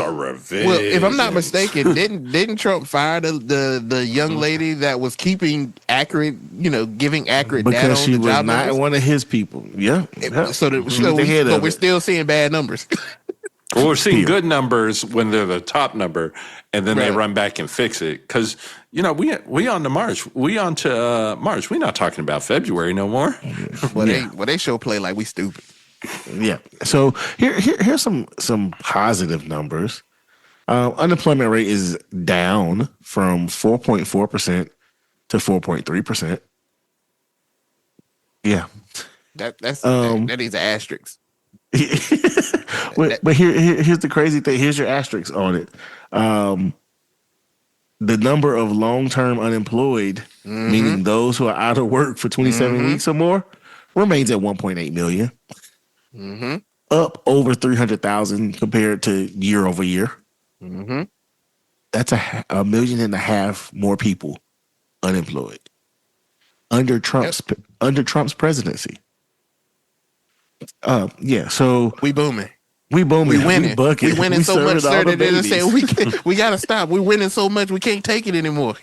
are revisions. Well, if I'm not mistaken, didn't Trump fire the young lady that was keeping accurate, giving accurate data because on she the was job not numbers? One of his people. Yeah. So we're still seeing bad numbers. Well, we're seeing good numbers when they're the top number, and then they Right. run back and fix it. Because we on to March. We on to March. We're not talking about February no more. They show play like we stupid. Yeah. So here's some positive numbers. Unemployment rate is down from 4.4% to 4.3%. Yeah. That needs an asterisk. But here's the crazy thing. Here's your asterisk on it. The number of long-term unemployed, meaning those who are out of work for 27 weeks or more, remains at 1.8 million. Up over 300,000 compared to year over year. That's a million and a half more people unemployed under Trump's presidency. So we booming. We winning. We winning so much, sir, that they're saying we gotta stop. We're winning so much we can't take it anymore.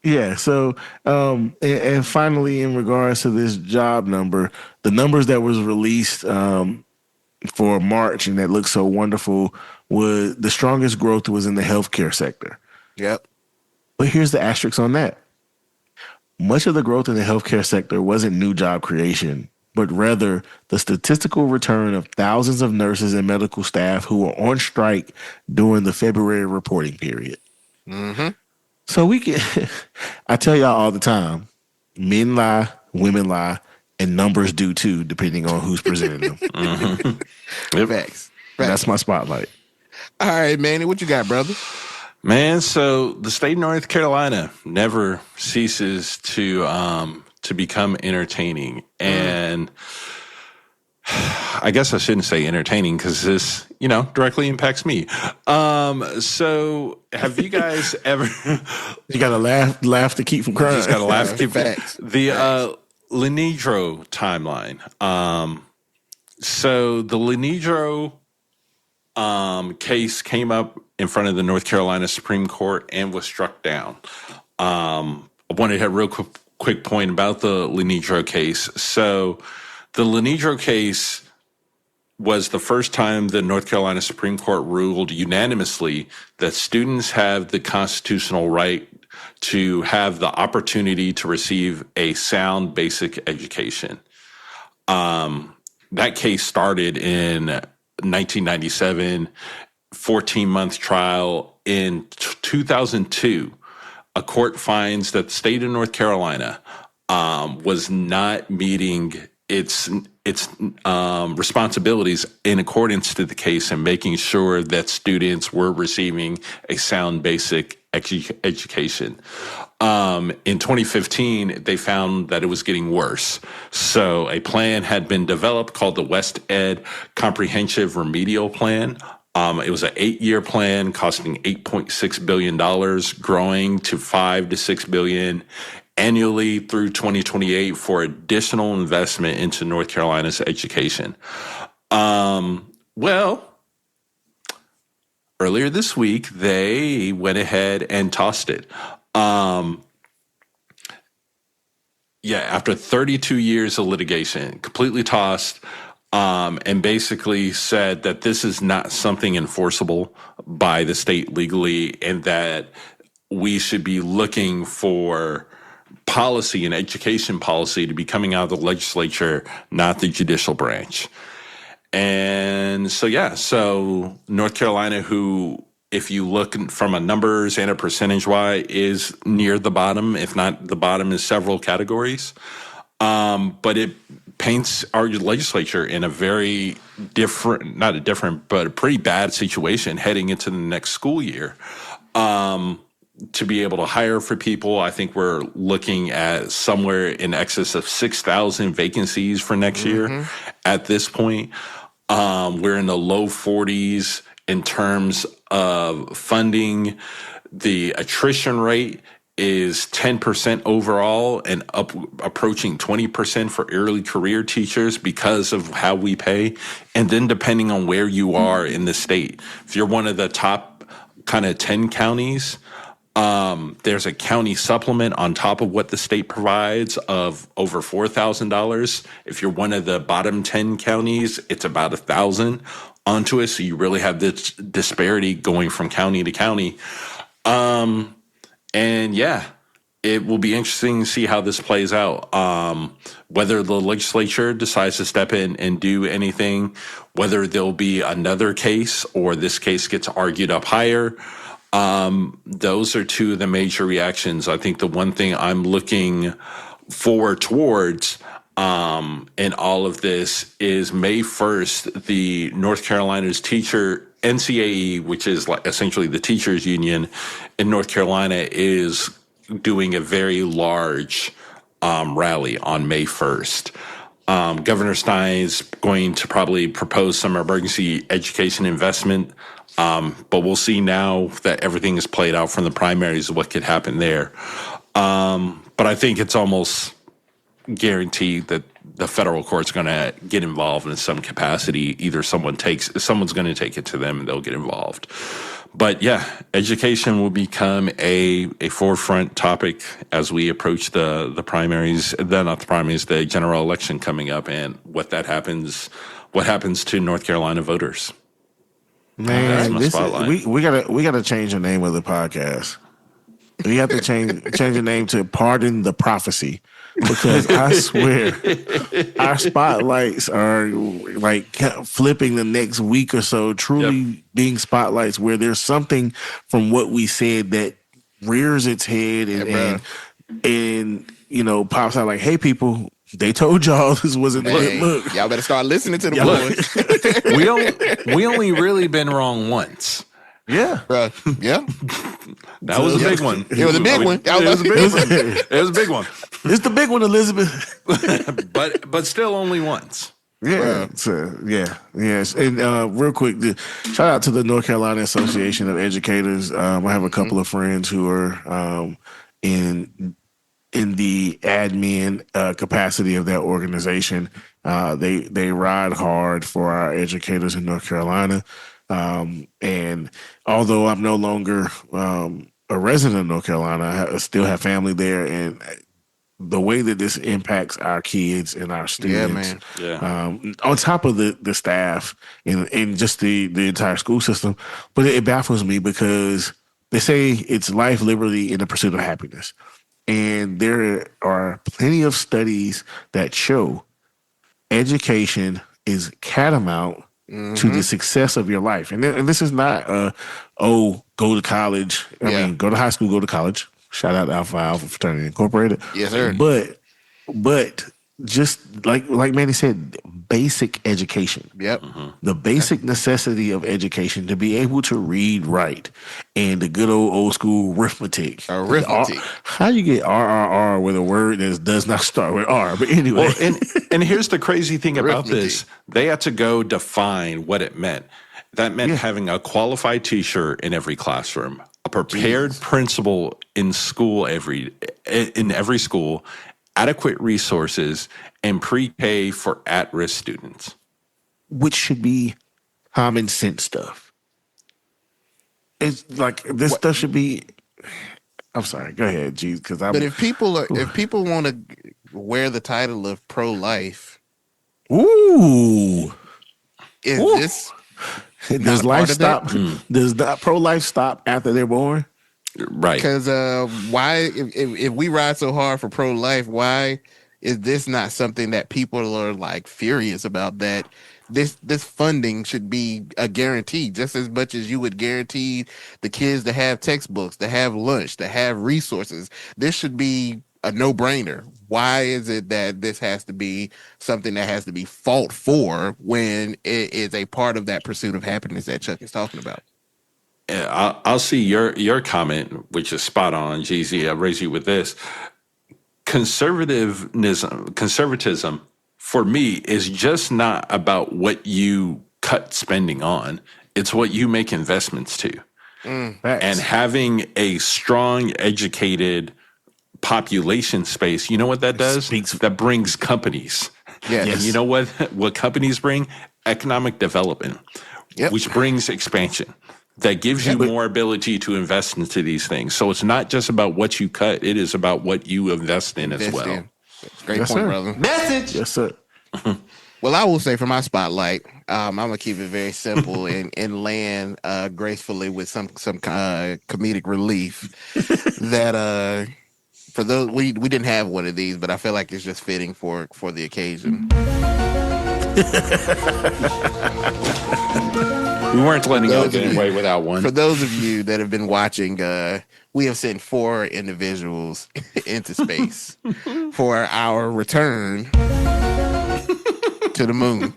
Yeah. So, and finally, in regards to this job number, the numbers that was released for March and that looked so wonderful was the strongest growth was in the healthcare sector. Yep. But here's the asterisk on that. Much of the growth in the healthcare sector wasn't new job creation, but rather the statistical return of thousands of nurses and medical staff who were on strike during the February reporting period. So I tell y'all all the time, men lie, women lie, and numbers do too, depending on who's presenting them. Facts. That's my spotlight. All right, Manny, what you got, brother? Man, so the state of North Carolina never ceases to become entertaining. And I guess I shouldn't say entertaining because this, directly impacts me. So have you guys ever... You got to laugh to keep from crying. Just got to laugh to keep Facts. The Leandro timeline. So the Leandro case came up in front of the North Carolina Supreme Court and was struck down. I wanted to have a real quick point about the Leandro case. So the Leandro case was the first time the North Carolina Supreme Court ruled unanimously that students have the constitutional right to have the opportunity to receive a sound basic education. That case started in 1997, 14-month trial. In 2002, a court finds that the state of North Carolina was not meeting its responsibilities in accordance to the case and making sure that students were receiving a sound basic education. In 2015, they found that it was getting worse. So a plan had been developed called the WestEd Comprehensive Remedial Plan. It was an 8-year plan costing $8.6 billion, growing to $5 to $6 billion annually through 2028 for additional investment into North Carolina's education. Well, earlier this week, they went ahead and tossed it. After 32 years of litigation, completely tossed, and basically said that this is not something enforceable by the state legally, and that we should be looking for policy and education policy to be coming out of the legislature, not the judicial branch. And so North Carolina, who, if you look from a numbers and a percentage-wise, is near the bottom, if not the bottom in several categories. But it paints our legislature in a very different, not a different, but a pretty bad situation heading into the next school year. To be able to hire for people, I think we're looking at somewhere in excess of 6,000 vacancies for next year at this point. We're in the low 40s in terms of funding. The attrition rate is 10% overall and approaching 20% for early career teachers because of how we pay. And then depending on where you are in the state, if you're one of the top kind of 10 counties, there's a county supplement on top of what the state provides of over $4,000. If you're one of the bottom 10 counties, it's about $1,000 onto it. So you really have this disparity going from county to county. It will be interesting to see how this plays out. Whether the legislature decides to step in and do anything, whether there'll be another case or this case gets argued up higher. Those are two of the major reactions. I think the one thing I'm looking forward towards in all of this is May 1st, the North Carolina's teacher NCAE, which is like essentially the teachers union in North Carolina, is doing a very large rally on May 1st. Governor Stein's going to probably propose some emergency education investment. But we'll see now that everything is played out from the primaries, what could happen there. But I think it's almost guaranteed that the federal court's going to get involved in some capacity. Either someone's going to take it to them and they'll get involved. But yeah, education will become a forefront topic as we approach the primaries, the general election coming up, and what happens to North Carolina voters. Man, we gotta change the name of the podcast. We have to change the name to Pardon the Prophecy, because I swear our spotlights are like flipping the next week or so, truly being spotlights where there's something from what we said that rears its head and pops out like, hey people, they told y'all this wasn't the good look. Y'all better start listening to the boys. we only really been wrong once. Yeah. Yeah. That was a big one. It was a big one. It was a big one. It was a big one. It's the big one, Elizabeth. but still only once. Yeah. Yes. And real quick, shout out to the North Carolina Association of Educators. I have a couple of friends who are in the admin capacity of that organization. They ride hard for our educators in North Carolina. And although I'm no longer a resident of North Carolina, I still have family there. And the way that this impacts our kids and our students, on top of the staff and just the entire school system, but it baffles me because they say it's life, liberty, and the pursuit of happiness. And there are plenty of studies that show education is catamount to the success of your life. And this is not, go to college. I mean, go to high school, go to college. Shout out to Alpha Fraternity Incorporated. Yes, sir. But just like Manny said, basic education. Yep. The basic necessity of education to be able to read, write, and the good old school arithmetic. How you get RRR with a word that does not start with R? But anyway. Well, and here's the crazy thing about this. They had to go define what it meant. That meant having a qualified teacher in every classroom, a prepared principal in school in every school, adequate resources, and pre-K for at-risk students. Which should be common sense stuff. It's like this stuff should be. I'm sorry. Go ahead, G. Because I'm. But if people want to wear the title of pro-life, Ooh, is this does life stop? Does that pro-life stop after they're born? Right. Because why, if we ride so hard for pro-life, why is this not something that people are like furious about? That this funding should be a guarantee, just as much as you would guarantee the kids to have textbooks, to have lunch, to have resources. This should be a no-brainer. Why is it that this has to be something that has to be fought for when it is a part of that pursuit of happiness that Chuck is talking about? I'll see your comment, which is spot on, GZ. I'll raise you with this. Conservatism for me is just not about what you cut spending on. It's what you make investments to. And having a strong, educated population space, you know what that does? That brings companies. Yes. And you know what companies bring? Economic development, which brings expansion. That gives you more ability to invest into these things. So it's not just about what you cut. It is about what you invest in as well. Great point, brother. Message. Yes, sir. Well, I will say for my spotlight, I'm going to keep it very simple and land gracefully with some comedic relief that for those, we didn't have one of these, but I feel like it's just fitting for the occasion. We weren't letting y'all get away without one. For those of you that have been watching, we have sent 4 individuals into space for our return to the moon.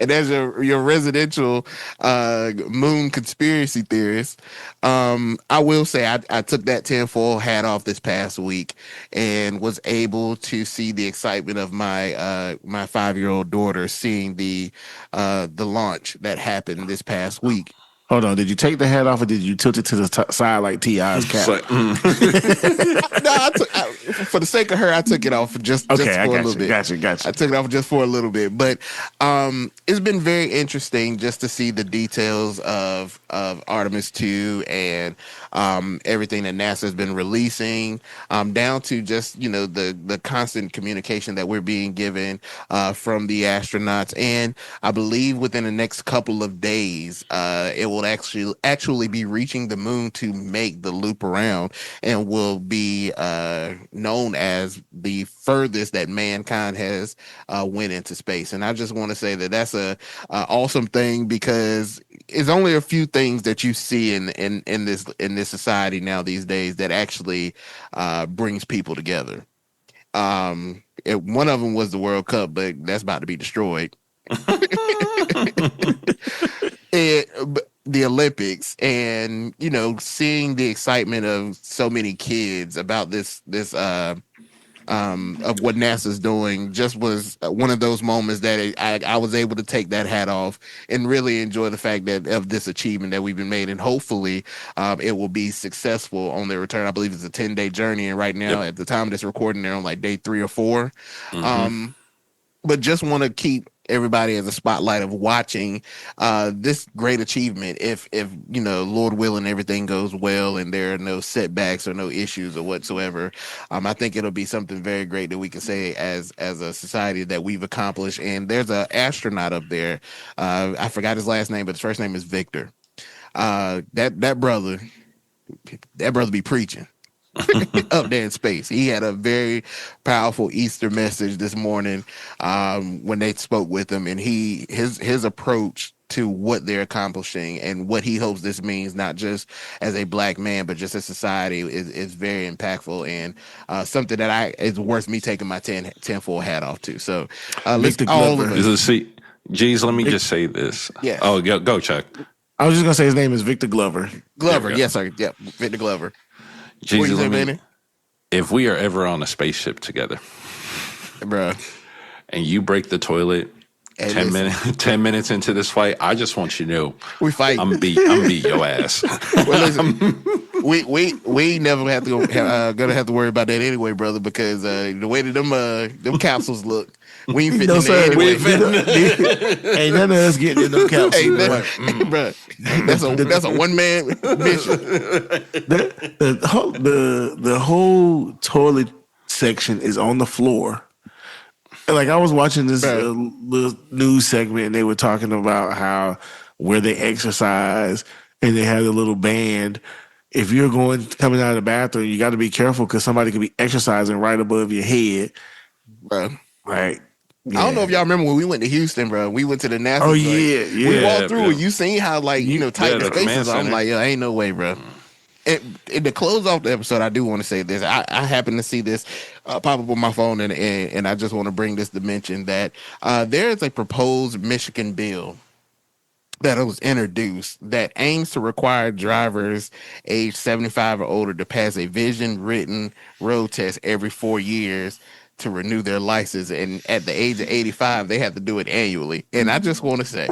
And as your residential moon conspiracy theorist, I will say I took that tinfoil hat off this past week and was able to see the excitement of my 5-year-old daughter seeing the launch that happened this past week. Hold on. Did you take the hat off or did you tilt it to the side like T.I.'s cap? No, for the sake of her, I took it off just for a little bit. Gotcha. I took it off just for a little bit. But it's been very interesting just to see the details of Artemis 2 and everything that NASA has been releasing, down to just, the constant communication that we're being given from the astronauts. And I believe within the next couple of days, it will actually be reaching the moon to make the loop around and will be known as the furthest that mankind has went into space. And I just want to say that that's a awesome thing, because it's only a few things that you see in this society now these days that actually brings people together. One of them was the World Cup, but that's about to be destroyed. The Olympics, and seeing the excitement of so many kids about this of what NASA's doing just was one of those moments that I was able to take that hat off and really enjoy the fact that of this achievement that we've been made, and hopefully it will be successful on their return. I believe it's a 10-day journey, and right now at the time of this recording, they're on like day 3 or 4. But just want to keep everybody as a spotlight of watching this great achievement. If Lord willing, everything goes well and there are no setbacks or no issues or whatsoever, I think it'll be something very great that we can say as a society that we've accomplished. And there's an astronaut up there. I forgot his last name, but his first name is Victor. That brother be preaching. Up there in space. He had a very powerful Easter message this morning when they spoke with him, and his approach to what they're accomplishing and what he hopes this means, not just as a black man, but just as society, is very impactful, and something that is worth me taking my tinfoil hat off to. So let's all of us. Geez, let me just say this. Yes. Oh, go Chuck. I was just gonna say his name is Victor Glover. Yes, sir. Yeah, Victor Glover. Jesus, if we are ever on a spaceship together, bruh, and you break the toilet Hey, 10 minutes into this fight, I just want you to know we fight. I'm beat your ass. Well, listen, we never have to gonna have to worry about that anyway, brother, because the way that them capsules look, we ain't fitting in there anyway. Ain't none of us getting in them capsules. Bro. That's a one man mission. The whole toilet section is on the floor. Like I was watching this little news segment, and they were talking about how where they exercise, and they had a little band. If you're coming out of the bathroom, you got to be careful because somebody could be exercising right above your head, bro. Right. Yeah. I don't know if y'all remember when we went to Houston, bro. We went to the NASA. Oh yeah. We walked through and you seen how tight the spaces are. I'm like, yo, ain't no way, bro. And to close off the episode, I do want to say this. I happen to see this pop up on my phone, and I just want to bring this to mention that there is a proposed Michigan bill that was introduced that aims to require drivers age 75 or older to pass a vision written road test every 4 years to renew their license. And at the age of 85, they have to do it annually. And I just want to say,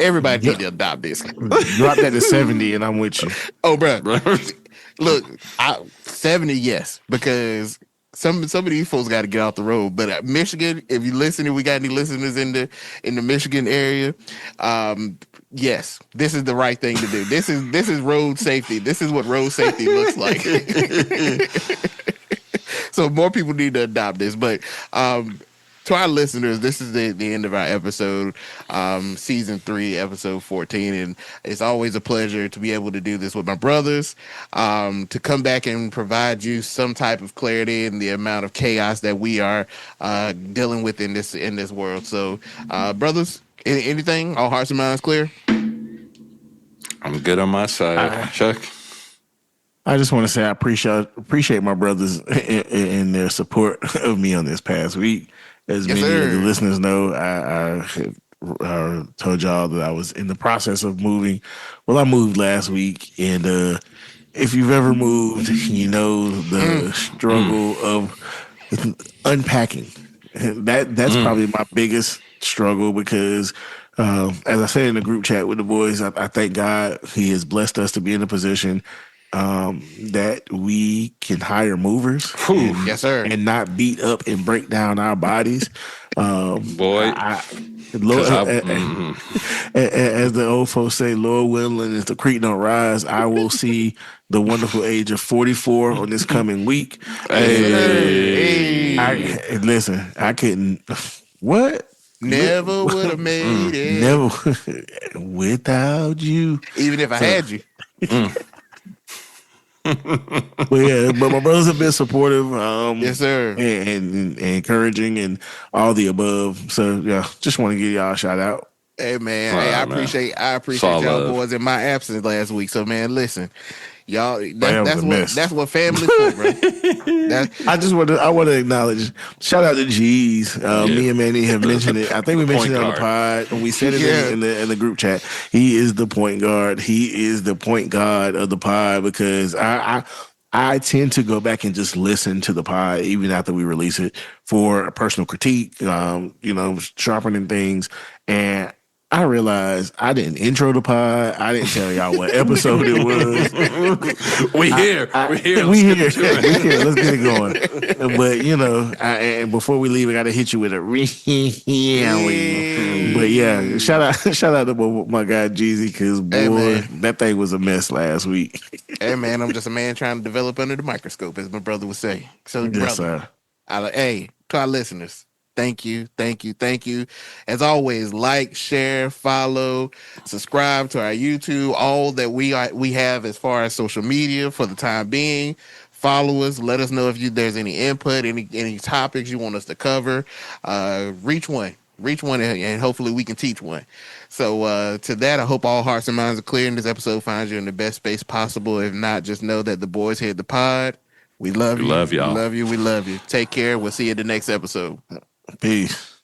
everybody need to adopt this. Drop that to 70 and I'm with you. Oh, bro. Look, 70, yes, because some of these folks got to get off the road. But Michigan, if you listen, we got any listeners in the Michigan area, yes, this is the right thing to do. This is road safety. This is what road safety looks like. So more people need to adopt this. But to our listeners, this is the end of our episode, season 3, episode 14, and it's always a pleasure to be able to do this with my brothers, to come back and provide you some type of clarity in the amount of chaos that we are dealing with in this world. So, brothers, anything? All hearts and minds clear? I'm good on my side. Chuck? I just want to say I appreciate my brothers and their support of me on this past week. As many of the listeners know, I told y'all that I was in the process of moving. Well, I moved last week, and if you've ever moved, you know the struggle of unpacking. That's probably my biggest struggle because, as I said in the group chat with the boys, I thank God He has blessed us to be in a position that we can hire movers, yes, sir, and not beat up and break down our bodies. Boy, as the old folks say, Lord willing, if the creek don't rise, I will see the wonderful age of 44 on this coming week. Hey. Listen, I couldn't. What? Never would have made it. Never without you. Even if I had you. But my brothers have been supportive, yes, sir, and encouraging and all the above. So yeah, just want to give y'all a shout out. Hey man, I appreciate y'all boys in my absence last week. So man, listen, y'all, that's what family for, bro. I want to acknowledge, shout out to G's. Me and Manny have mentioned it. I think we mentioned it on the pod, and we said it in the group chat. He is the point guard. He is the point guard of the pod because I tend to go back and just listen to the pod even after we release it for a personal critique, sharpening things. And I realized I didn't intro the pod. I didn't tell y'all what episode it was. We're here. Let's get it going. But and before we leave, I got to hit you with a But yeah, shout out to my guy Jeezy because boy, that thing was a mess last week. Hey man, I'm just a man trying to develop under the microscope, as my brother would say. So, yes, brother, sir. To our listeners. Thank you. As always, like, share, follow, subscribe to our YouTube, all that we have as far as social media for the time being. Follow us. Let us know if there's any input, any topics you want us to cover. Reach one, and hopefully we can teach one. So to that, I hope all hearts and minds are clear, and this episode finds you in the best space possible. If not, just know that the boys here at the pod, we love you. We love y'all. We love you. We love you. Take care. We'll see you in the next episode. Peace.